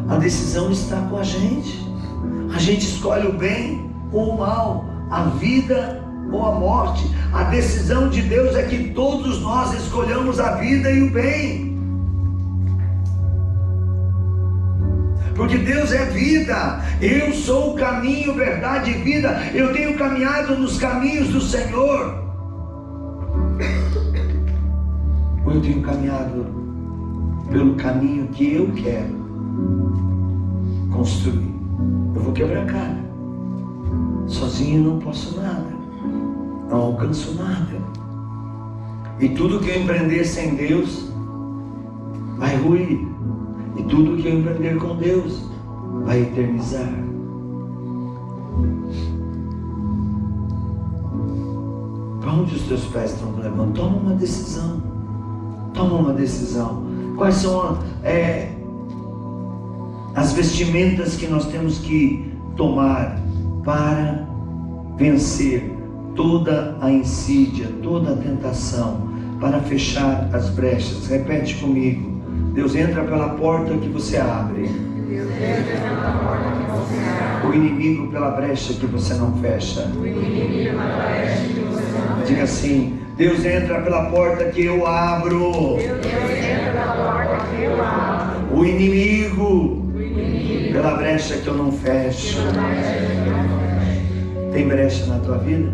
Speaker 2: A decisão está com a gente. A gente escolhe o bem ou o mal, a vida ou a morte. A decisão de Deus é que todos nós escolhamos a vida e o bem. Porque Deus é vida. Eu sou o caminho, verdade e vida. Eu tenho caminhado nos caminhos do Senhor. Ou eu tenho caminhado pelo caminho que eu quero construir? Eu vou quebrar a cara. Sozinho eu não posso nada. Não alcanço nada. E tudo que eu empreender sem Deus vai ruir. E tudo que eu empreender com Deus vai eternizar. Para onde os teus pés estão levando? Toma uma decisão. Toma uma decisão. Quais são as vestimentas que nós temos que tomar para vencer toda a insídia, toda a tentação, para fechar as brechas? Repete comigo. Deus entra pela porta que você abre.
Speaker 4: Deus entra pela porta que você abre.
Speaker 2: O inimigo pela brecha que você não fecha.
Speaker 4: O inimigo pela brecha que você não fecha.
Speaker 2: Diga assim: Deus entra pela porta que eu abro.
Speaker 4: Deus entra pela porta que eu abro.
Speaker 2: O inimigo pela brecha que eu não fecho. Tem brecha na tua vida?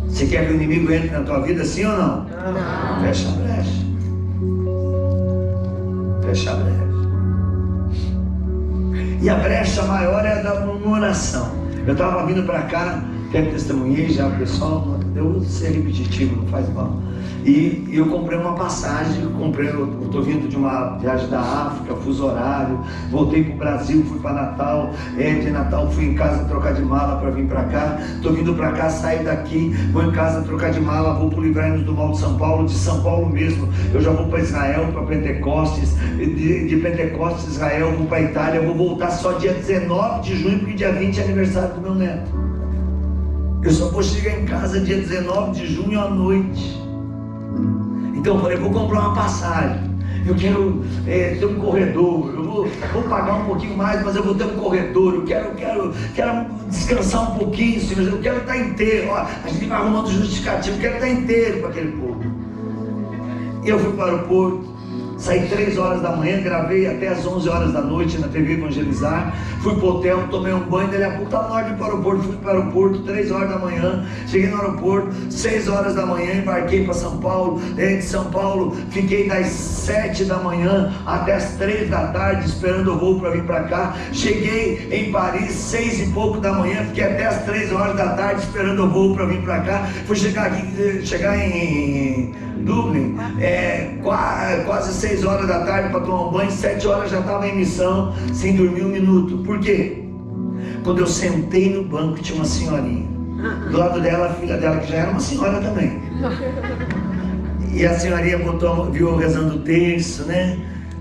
Speaker 2: Você quer que o inimigo entre na tua vida, sim ou não?
Speaker 3: Não.
Speaker 2: Fecha a brecha. Fecha a brecha. E a brecha maior é a da murmuração. Eu estava vindo para cá, até testemunhei já o pessoal, eu vou ser repetitivo, não faz mal. E eu comprei uma passagem, eu estou vindo de uma viagem da África, fuso horário, voltei para o Brasil, fui para Natal, de Natal fui em casa trocar de mala para vir para cá, estou vindo para cá, saio daqui, vou em casa trocar de mala, vou para o Livrai-nos do Mal de São Paulo mesmo, eu já vou para Israel, para Pentecostes, de Pentecostes, Israel, vou para Itália, vou voltar só dia 19 de junho, porque dia 20 é aniversário do meu neto. Eu só vou chegar em casa dia 19 de junho à noite. Então eu falei, vou comprar uma passagem. Eu quero ter um corredor. Eu vou pagar um pouquinho mais, mas eu vou ter um corredor. Eu quero descansar um pouquinho, Senhor. Eu quero estar inteiro. Ó, a gente vai arrumando justificativo. Eu quero estar inteiro para aquele povo. E eu fui para o aeroporto. Saí 3 horas da manhã, gravei até as 11 horas da noite na TV Evangelizar. Fui pro hotel, tomei um banho, daí a pouco estava na hora de ir para o aeroporto. Fui para o aeroporto, 3 horas da manhã. Cheguei no aeroporto, 6 horas da manhã, embarquei para São Paulo. De São Paulo, fiquei das 7 da manhã até as 3 da tarde, esperando o voo para vir para cá. Cheguei em Paris, 6 e pouco da manhã, fiquei até as 3 horas da tarde, esperando o voo para vir para cá. Fui chegar em Dublin, quase 6 horas da tarde para tomar um banho, 7 horas já estava em missão, sem dormir um minuto. Por quê? Quando eu sentei no banco, tinha uma senhorinha. Do lado dela, a filha dela, que já era uma senhora também. E a senhorinha viu eu rezando o terço, né?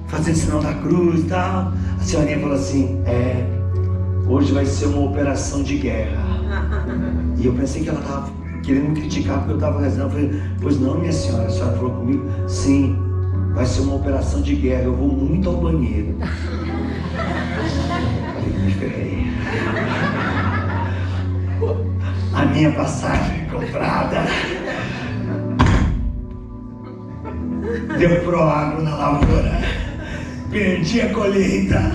Speaker 2: Fazendo sinal da cruz e tal. A senhorinha falou assim, hoje vai ser uma operação de guerra. E eu pensei que ela estava querendo me criticar porque eu estava rezando. Eu falei, pois não, minha senhora. A senhora falou comigo, sim, vai ser uma operação de guerra, eu vou muito ao banheiro. Me ferrei. A minha passagem comprada deu pro agro na lavoura, perdi a colheita.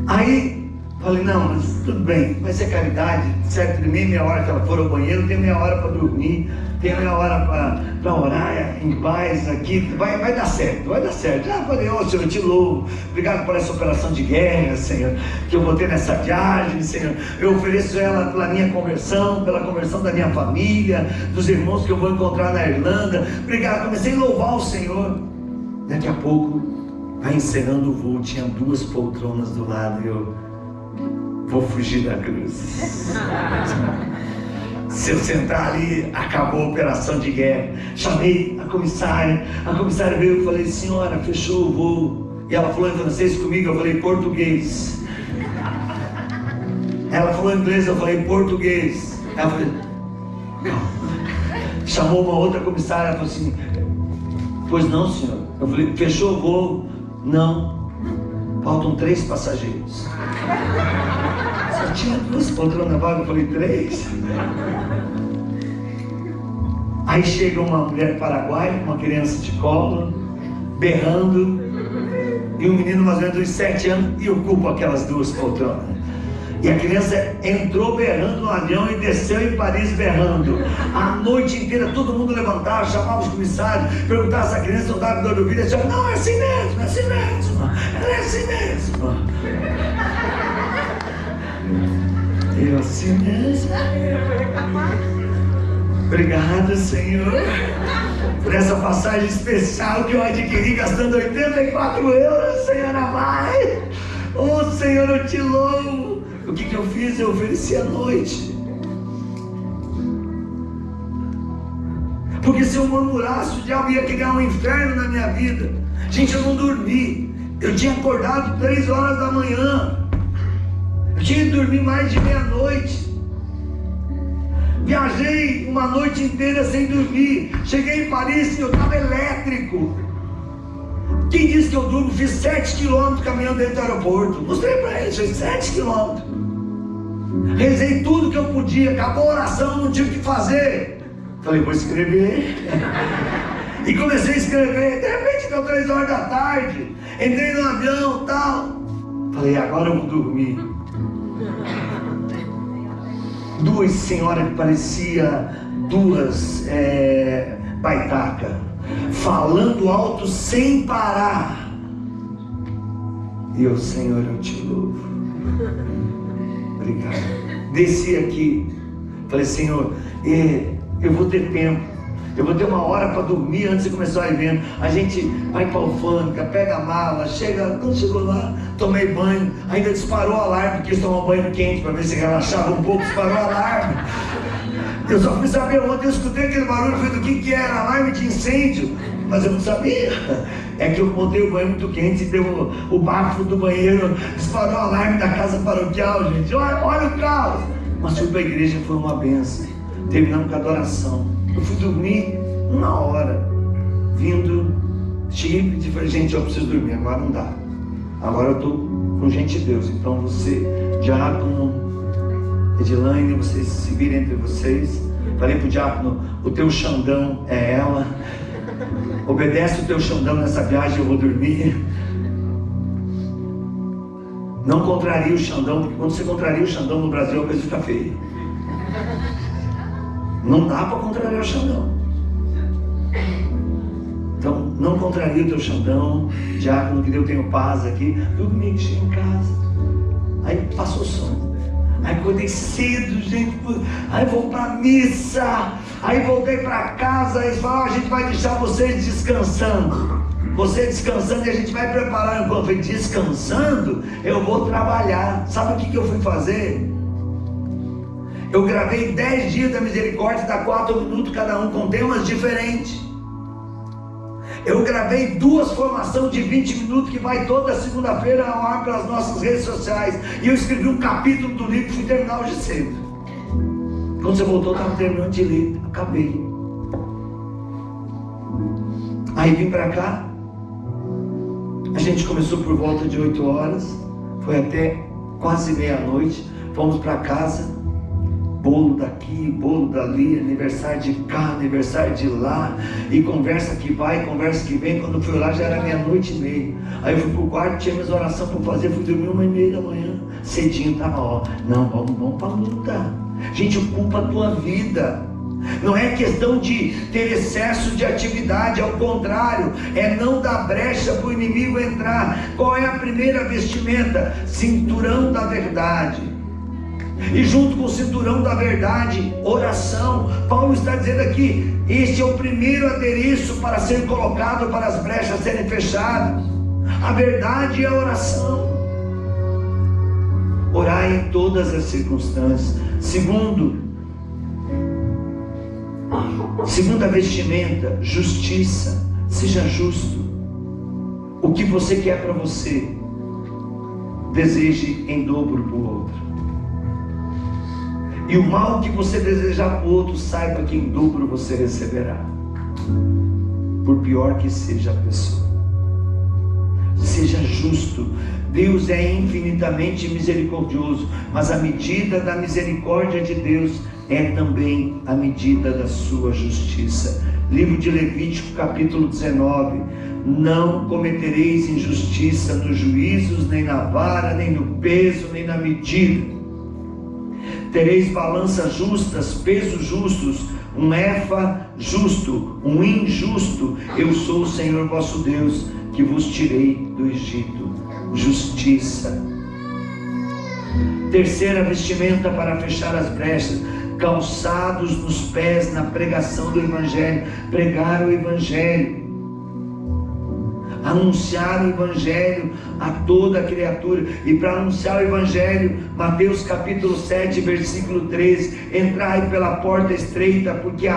Speaker 2: Aí falei, não, mas tudo bem, vai ser caridade, certo? De meia hora que ela for ao banheiro, tem meia hora para dormir, tem meia hora para orar em paz aqui, vai dar certo, vai dar certo. Já falei, Senhor, eu te louvo, obrigado por essa operação de guerra, Senhor, que eu vou ter nessa viagem, Senhor. Eu ofereço ela pela minha conversão, pela conversão da minha família, dos irmãos que eu vou encontrar na Irlanda. Obrigado, comecei a louvar o Senhor. Daqui a pouco, vai encerrando o voo, tinha 2 poltronas do lado e eu vou fugir da cruz. Se eu sentar ali, acabou a operação de guerra. Chamei a comissária veio e falei, senhora, fechou o voo. E ela falou em francês comigo, eu falei português. Ela falou em inglês, eu falei português. Ela falou, não. Chamou uma outra comissária, ela falou assim, pois não, senhor. Eu falei, fechou o voo? Não. Faltam 3 passageiros. tinha 2 poltronas vagas, eu falei 3. Aí chega uma mulher paraguaia com uma criança de colo, berrando, e um menino mais ou menos de 7 anos, e ocupa aquelas 2 poltronas. E a criança entrou berrando no avião e desceu em Paris berrando. A noite inteira todo mundo levantava, chamava os comissários, perguntava se a criança não estava com dor de ouvido. Eles diziam, não, é assim mesmo, ela é assim mesmo. Eu assim mesmo. Obrigado, Senhor, por essa passagem especial que eu adquiri gastando 84 euros, Senhor amado. Oh, Senhor, eu te louvo. O que eu fiz? Eu ofereci à noite. Porque se eu murmurasse, o diabo ia criar um inferno na minha vida. Gente, eu não dormi. Eu tinha acordado 3 horas da manhã. Eu tinha que dormir mais de meia-noite. Viajei uma noite inteira sem dormir. Cheguei em Paris e eu estava elétrico. Quem disse que eu durmo? Fiz 7 quilômetros caminhando dentro do aeroporto. Mostrei para eles, fiz 7 quilômetros. Rezei tudo que eu podia. Acabou a oração, não tive o que fazer. Falei, vou escrever. E comecei a escrever. De repente deu 3 horas da tarde. Entrei no avião e tal. Falei, agora eu vou dormir. 2 senhoras que pareciam 2 baitacas, falando alto sem parar. E eu, Senhor, eu te louvo. Obrigado. Desci aqui. Falei, Senhor, eu vou ter tempo. Eu vou ter 1 hora para dormir antes de começar o evento. A gente vai para a alfândega, pega a mala, chega. Quando chegou lá, tomei banho. Ainda disparou o alarme, porque eles tomam banho quente para ver se relaxava um pouco. Disparou o alarme. Eu só fui saber ontem, eu escutei aquele barulho, falei do que era, alarme de incêndio. Mas eu não sabia. É que eu montei o banho muito quente e deu o bafo do banheiro, disparou o alarme da casa paroquial, gente. Olha o caos. Mas fui para a igreja, foi uma benção. Terminamos com a adoração. Eu fui dormir 1 hora. Cheguei e pedi, falei, gente, eu preciso dormir, agora não dá. Agora eu estou com gente de Deus. Então você, diácono, Edilane, vocês se virem entre vocês. Falei pro diácono, o teu Xandão é ela. Obedece o teu Xandão nessa viagem, eu vou dormir. Não contraria o Xandão, porque quando você contraria o Xandão no Brasil, a coisa fica feia. Não dá para contrariar o Xandão. Então, não contraria o teu Xandão. Diácono, que Deus tenha paz aqui. Domingo cheguei em casa. Aí passou o sono. Aí acordei cedo, gente. Aí vou para a missa. Aí voltei para casa. Eles falaram, a gente vai deixar vocês descansando. Você descansando e a gente vai preparar. Enquanto eu falei, descansando, eu vou trabalhar. Sabe o que eu fui fazer? Eu gravei 10 dias da misericórdia, dá 4 minutos cada um, com temas diferentes. Eu gravei 2 formações de 20 minutos, que vai toda segunda-feira ao ar pelas nossas redes sociais. E eu escrevi um capítulo do livro e fui terminar hoje cedo. Quando você voltou, eu estava terminando de ler. Acabei. Aí vim para cá. A gente começou por volta de 8 horas. Foi até quase meia-noite. Fomos para casa. Bolo daqui, bolo dali, aniversário de cá, aniversário de lá, e conversa que vai, conversa que vem. Quando fui lá já era 00:30. Aí eu fui pro quarto, tinha minhas orações para fazer, fui dormir 1:30 da manhã, cedinho, tava não, vamos para a luta. Gente, ocupa a tua vida. Não é questão de ter excesso de atividade, ao contrário, é não dar brecha para o inimigo entrar. Qual é a primeira vestimenta? Cinturão da verdade. E junto com o cinturão da verdade, oração. Paulo está dizendo aqui, este é o primeiro adereço para ser colocado, para as brechas serem fechadas. A verdade é a oração. Orar em todas as circunstâncias. Segunda vestimenta, justiça. Seja justo. O que você quer para você, deseje em dobro para o outro. E o mal que você desejar para o outro, saiba que em dobro você receberá, por pior que seja a pessoa. seja justo. Deus é infinitamente misericordioso, mas a medida da misericórdia de Deus é também a medida da sua justiça. Livro de Levítico, capítulo 19. Não cometereis injustiça nos juízos, nem na vara, nem no peso, nem na medida. Tereis balanças justas, pesos justos, um efa justo, um injusto. Eu sou o Senhor vosso Deus, que vos tirei do Egito. Justiça. Terceira vestimenta para fechar as brechas: calçados nos pés na pregação do Evangelho. Pregar o Evangelho, anunciar o Evangelho a toda criatura. E para anunciar o Evangelho, Mateus capítulo 7, versículo 13: entrai pela porta estreita, porque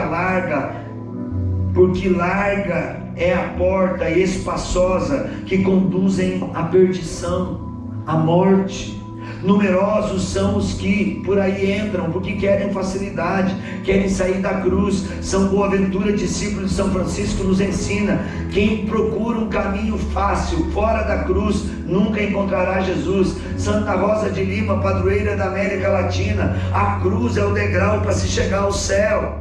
Speaker 2: larga é a porta e espaçosa que conduzem à perdição, à morte. Numerosos são os que por aí entram, porque querem facilidade, querem sair da cruz. São Boaventura, discípulo de São Francisco, nos ensina: quem procura um caminho fácil, fora da cruz, nunca encontrará Jesus. Santa Rosa de Lima, padroeira da América Latina: a cruz é o degrau para se chegar ao céu.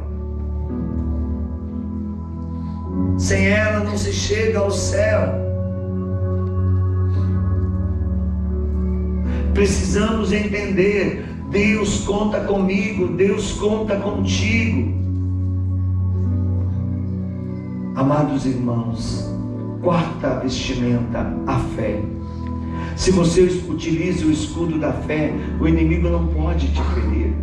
Speaker 2: Sem ela não se chega ao céu. Precisamos entender: Deus conta comigo, Deus conta contigo. Amados irmãos, quarta vestimenta, a fé. Se você utiliza o escudo da fé, o inimigo não pode te ferir.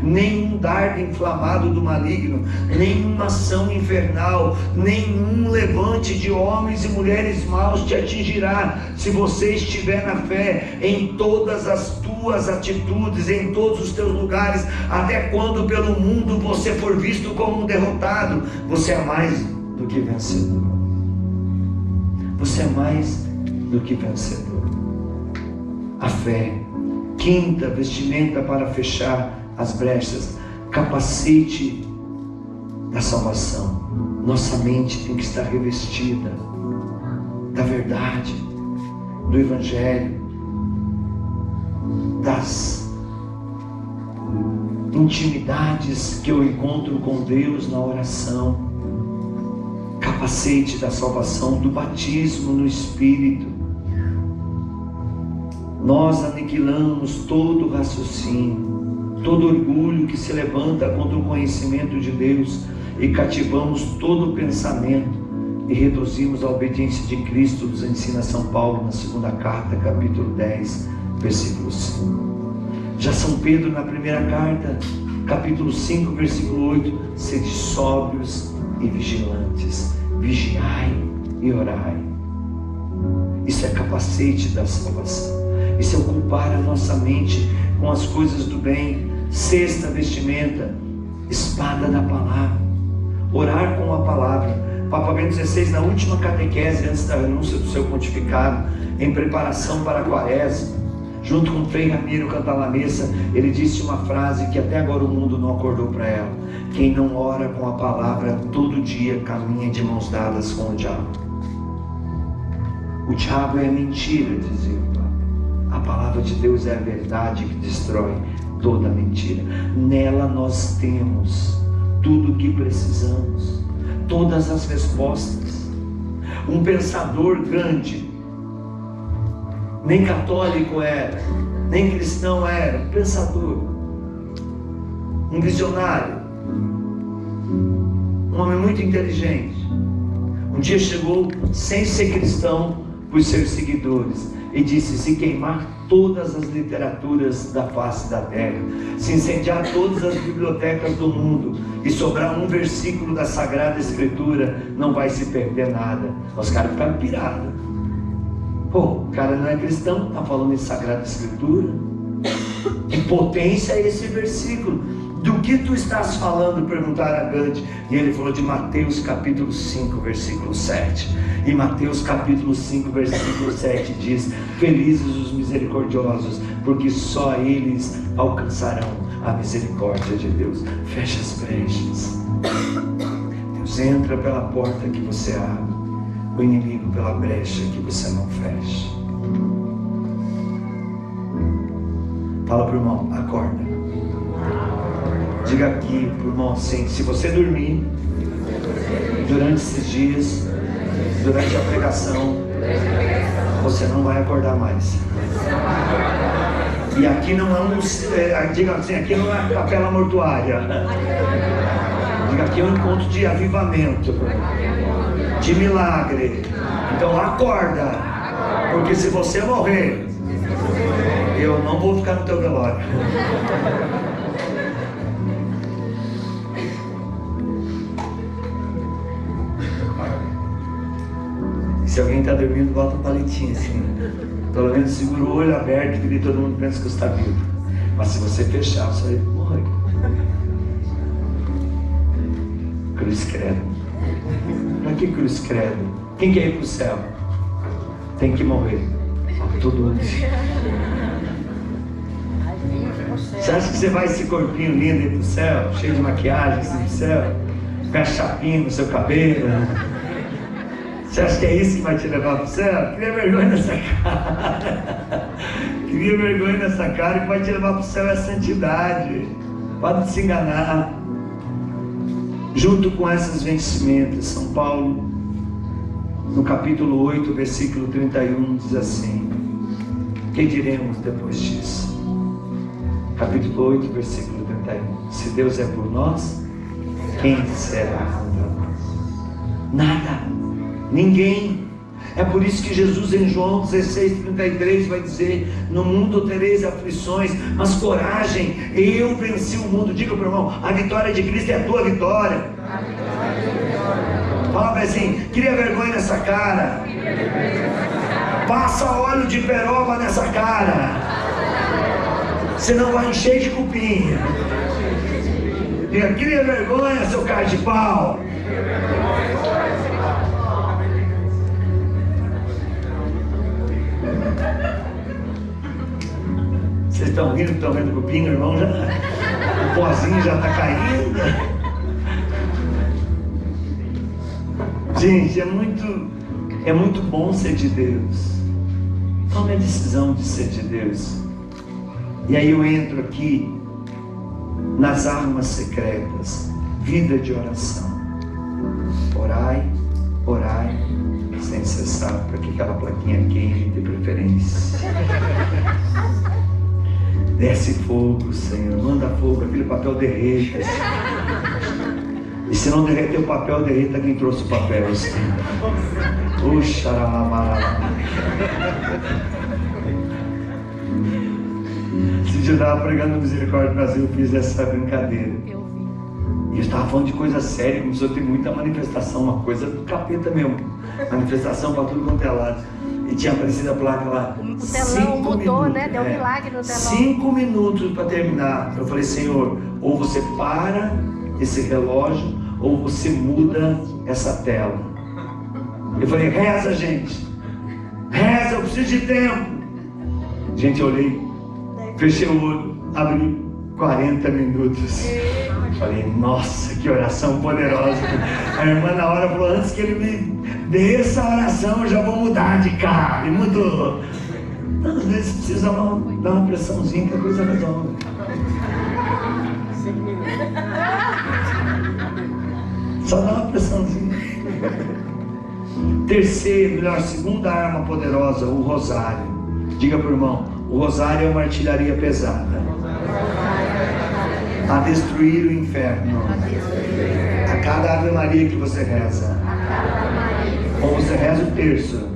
Speaker 2: Nenhum dardo inflamado do maligno, nenhuma ação infernal, nenhum levante de homens e mulheres maus te atingirá, se você estiver na fé em todas as tuas atitudes, em todos os teus lugares. Até quando pelo mundo você for visto como um derrotado, você é mais do que vencedor. Você é mais do que vencedor. A fé. Quinta vestimenta para fechar as brechas, capacete da salvação. Nossa mente tem que estar revestida da verdade, do Evangelho, das intimidades que eu encontro com Deus na oração. Capacete da salvação, do batismo no Espírito. Nós aniquilamos todo raciocínio, todo orgulho que se levanta contra o conhecimento de Deus, e cativamos todo pensamento e reduzimos a obediência de Cristo, nos ensina São Paulo na segunda carta, capítulo 10, versículo 5. Já São Pedro, na primeira carta, capítulo 5, versículo 8: sede sóbrios e vigilantes, vigiai e orai. Isso é capacete da salvação. Isso é ocupar a nossa mente com as coisas do bem. Sexta vestimenta, espada da palavra. Orar com a palavra. Papa Bento XVI, na última catequese antes da renúncia do seu pontificado, em preparação para a quaresma, junto com o Frei Ramiro Cantalamessa, ele disse uma frase que até agora o mundo não acordou para ela: quem não ora com a palavra todo dia caminha de mãos dadas com o diabo. O diabo é mentira, dizia o Papa. A palavra de Deus é a verdade que destrói toda mentira. Nela nós temos tudo o que precisamos, todas as respostas. Um pensador grande, nem católico era, nem cristão era, um pensador, um visionário, um homem muito inteligente. Um dia chegou, sem ser cristão, para os seus seguidores, e disse: se queimar todas as literaturas da face da terra, se incendiar todas as bibliotecas do mundo, e sobrar um versículo da Sagrada Escritura, não vai se perder nada. Os caras ficaram pirados. Pô, o cara não é cristão, está falando em Sagrada Escritura? Que potência é esse versículo? Do que tu estás falando? Perguntaram a Gandhi. E ele falou de Mateus capítulo 5, versículo 7. E Mateus capítulo 5, versículo 7 diz: felizes os misericordiosos, porque só eles alcançarão a misericórdia de Deus. Fecha as brechas. Deus entra pela porta que você abre. o inimigo pela brecha que você não fecha. Fala pro irmão, acorda. Diga aqui pro irmão assim, se você dormir durante esses dias, durante a pregação, você não vai acordar mais. E aqui não é diga assim, aqui não é capela mortuária. Diga, aqui é um encontro de avivamento, de milagre. Então acorda, porque se você morrer, eu não vou ficar no teu velório. Se alguém está dormindo, bota um palitinho assim. Pelo menos segura o olho aberto, que todo mundo pensa que você está vivo. Mas se você fechar, você vai morrer. Cruz credo. Para que cruz credo? Quem quer ir para o céu? Tem que morrer. Todo mundo. Você acha que você vai esse corpinho lindo ir para o céu? Cheio de maquiagem assim do céu? Com a chapinha no seu cabelo? Você acha que é isso que vai te levar para o céu? Cria vergonha nessa cara. Cria vergonha nessa cara. Que vai te levar para o céu é a santidade. Pode se enganar. Junto com essas vencimentas, São Paulo, no capítulo 8, versículo 31, diz assim: que diremos depois disso? Capítulo 8, versículo 31. Se Deus é por nós, quem será contra nós? Nada. Ninguém. É por isso que Jesus em João 16:33 vai dizer: no mundo tereis aflições, mas coragem, eu venci o mundo. Diga para o irmão, a vitória de Cristo é a tua vitória. Fala para assim, cria vergonha nessa cara. Passa óleo de peroba nessa cara, senão vai encher de cupinha. Diga, cria vergonha, seu cara de pau. Vocês estão rindo, estão vendo o cupim, irmão? O pozinho já está caindo. Gente, é muito bom ser de Deus. Tome a decisão de ser de Deus. E aí eu entro aqui nas armas secretas. Vida de oração. Orai, orai, sem cessar, para que aquela plaquinha queime de preferência. Desce fogo, Senhor, manda fogo, aquele papel derreta. E se não derreter o papel, derreta quem trouxe o papel, Senhor. Esse dia eu estava pregando no Misericórdia do Brasil, eu fiz essa brincadeira.
Speaker 3: Eu vi.
Speaker 2: E eu estava falando de coisa séria, começou a ter muita manifestação, uma coisa do capeta mesmo. Manifestação para tudo quanto é lado. E tinha aparecido a placa lá.
Speaker 3: O telão mudou,
Speaker 2: minutos,
Speaker 3: né? Deu um milagre no telão.
Speaker 2: 5 minutos para terminar. Eu falei, Senhor, ou você para esse relógio, ou você muda essa tela. Eu falei, reza, gente. Reza, eu preciso de tempo. Gente, eu olhei, fechei o olho, abri 40 minutos. Falei, nossa, que oração poderosa. A irmã na hora falou, antes que ele me dê essa oração, eu já vou mudar de carro. E mudou. Então, às vezes precisa dar uma pressãozinha que a coisa resolve. Só dá uma pressãozinha. Segunda arma poderosa, o rosário. Diga para o irmão, o rosário é uma artilharia pesada a destruir o inferno. A cada Ave Maria que você reza, ou você reza o terço,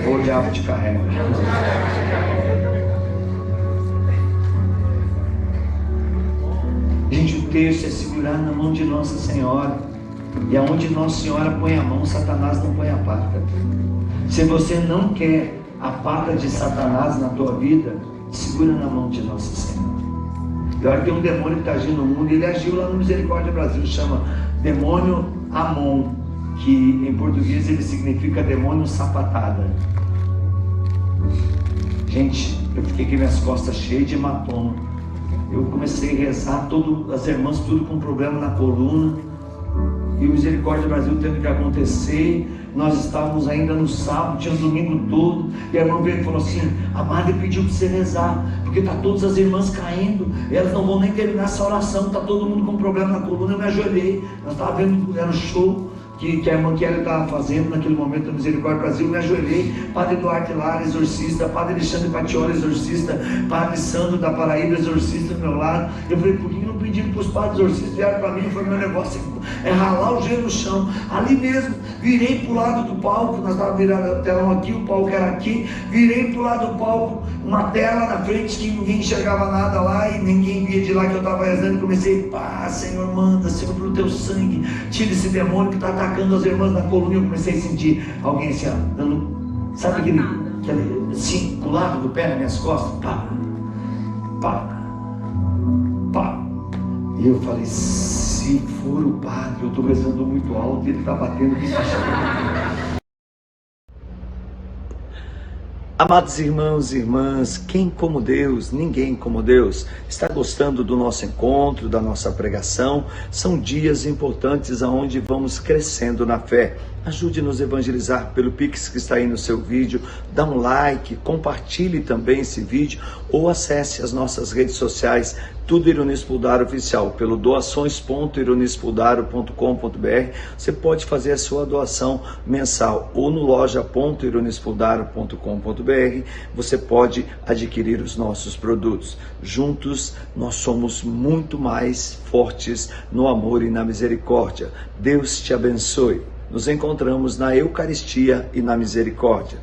Speaker 2: ou o diabo te carrega. Gente, o terço é segurar na mão de Nossa Senhora. E aonde Nossa Senhora põe a mão, Satanás não põe a pata. Se você não quer a pata de Satanás na tua vida, segura na mão de Nossa Senhora. E olha, tem um demônio que está agindo no mundo, e ele agiu lá no Misericórdia Brasil, chama demônio Amon, que em português ele significa demônio sapatada. Gente, eu fiquei com minhas costas cheias de hematoma. Eu comecei a rezar, as irmãs tudo com problema na coluna, e o Misericórdia Brasil tendo que acontecer, Nós estávamos ainda no sábado, tinha um domingo todo, e a irmã veio e falou assim: a Madre pediu para você rezar, porque está todas as irmãs caindo, elas não vão nem terminar essa oração, está todo mundo com problema na coluna. Eu me ajoelhei, nós estávamos vendo, era um show que a irmã Kelly estava fazendo naquele momento da Misericórdia Brasil. Eu me ajoelhei, Padre Duarte Lara, exorcista, Padre Alexandre Patiola, exorcista, Padre Sandro da Paraíba, exorcista do meu lado. Eu falei: por que não pediram para os padres exorcistas vieram para mim? Foi: meu negócio é ralar o gelo no chão. Ali mesmo, virei para o lado do palco, nós estávamos virando o telão aqui, o palco era aqui, virei para o lado do palco, uma tela na frente que ninguém enxergava nada lá e ninguém via de lá que eu estava rezando. Comecei: pá, Senhor, manda, Senhor, pelo teu sangue, tira esse demônio que está atacando as irmãs na coluna. Eu comecei a sentir alguém assim, ó, dando, sabe aquele assim, com o lado do pé nas minhas costas, pá, pá, pá. E eu falei: se for o padre, eu estou rezando muito alto e ele está batendo aqui. Amados irmãos e irmãs, quem como Deus? Ninguém como Deus. Está gostando do nosso encontro, da nossa pregação? São dias importantes onde vamos crescendo na fé. Ajude-nos a evangelizar pelo Pix que está aí no seu vídeo, dá um like, compartilhe também esse vídeo ou acesse as nossas redes sociais, tudo Ironispudaro Oficial, pelo doações.ironispudaro.com.br. Você pode fazer a sua doação mensal ou no loja.ironispudaro.com.br. Você pode adquirir os nossos produtos. Juntos nós somos muito mais fortes no amor e na misericórdia. Deus te abençoe. Nos encontramos na Eucaristia e na Misericórdia.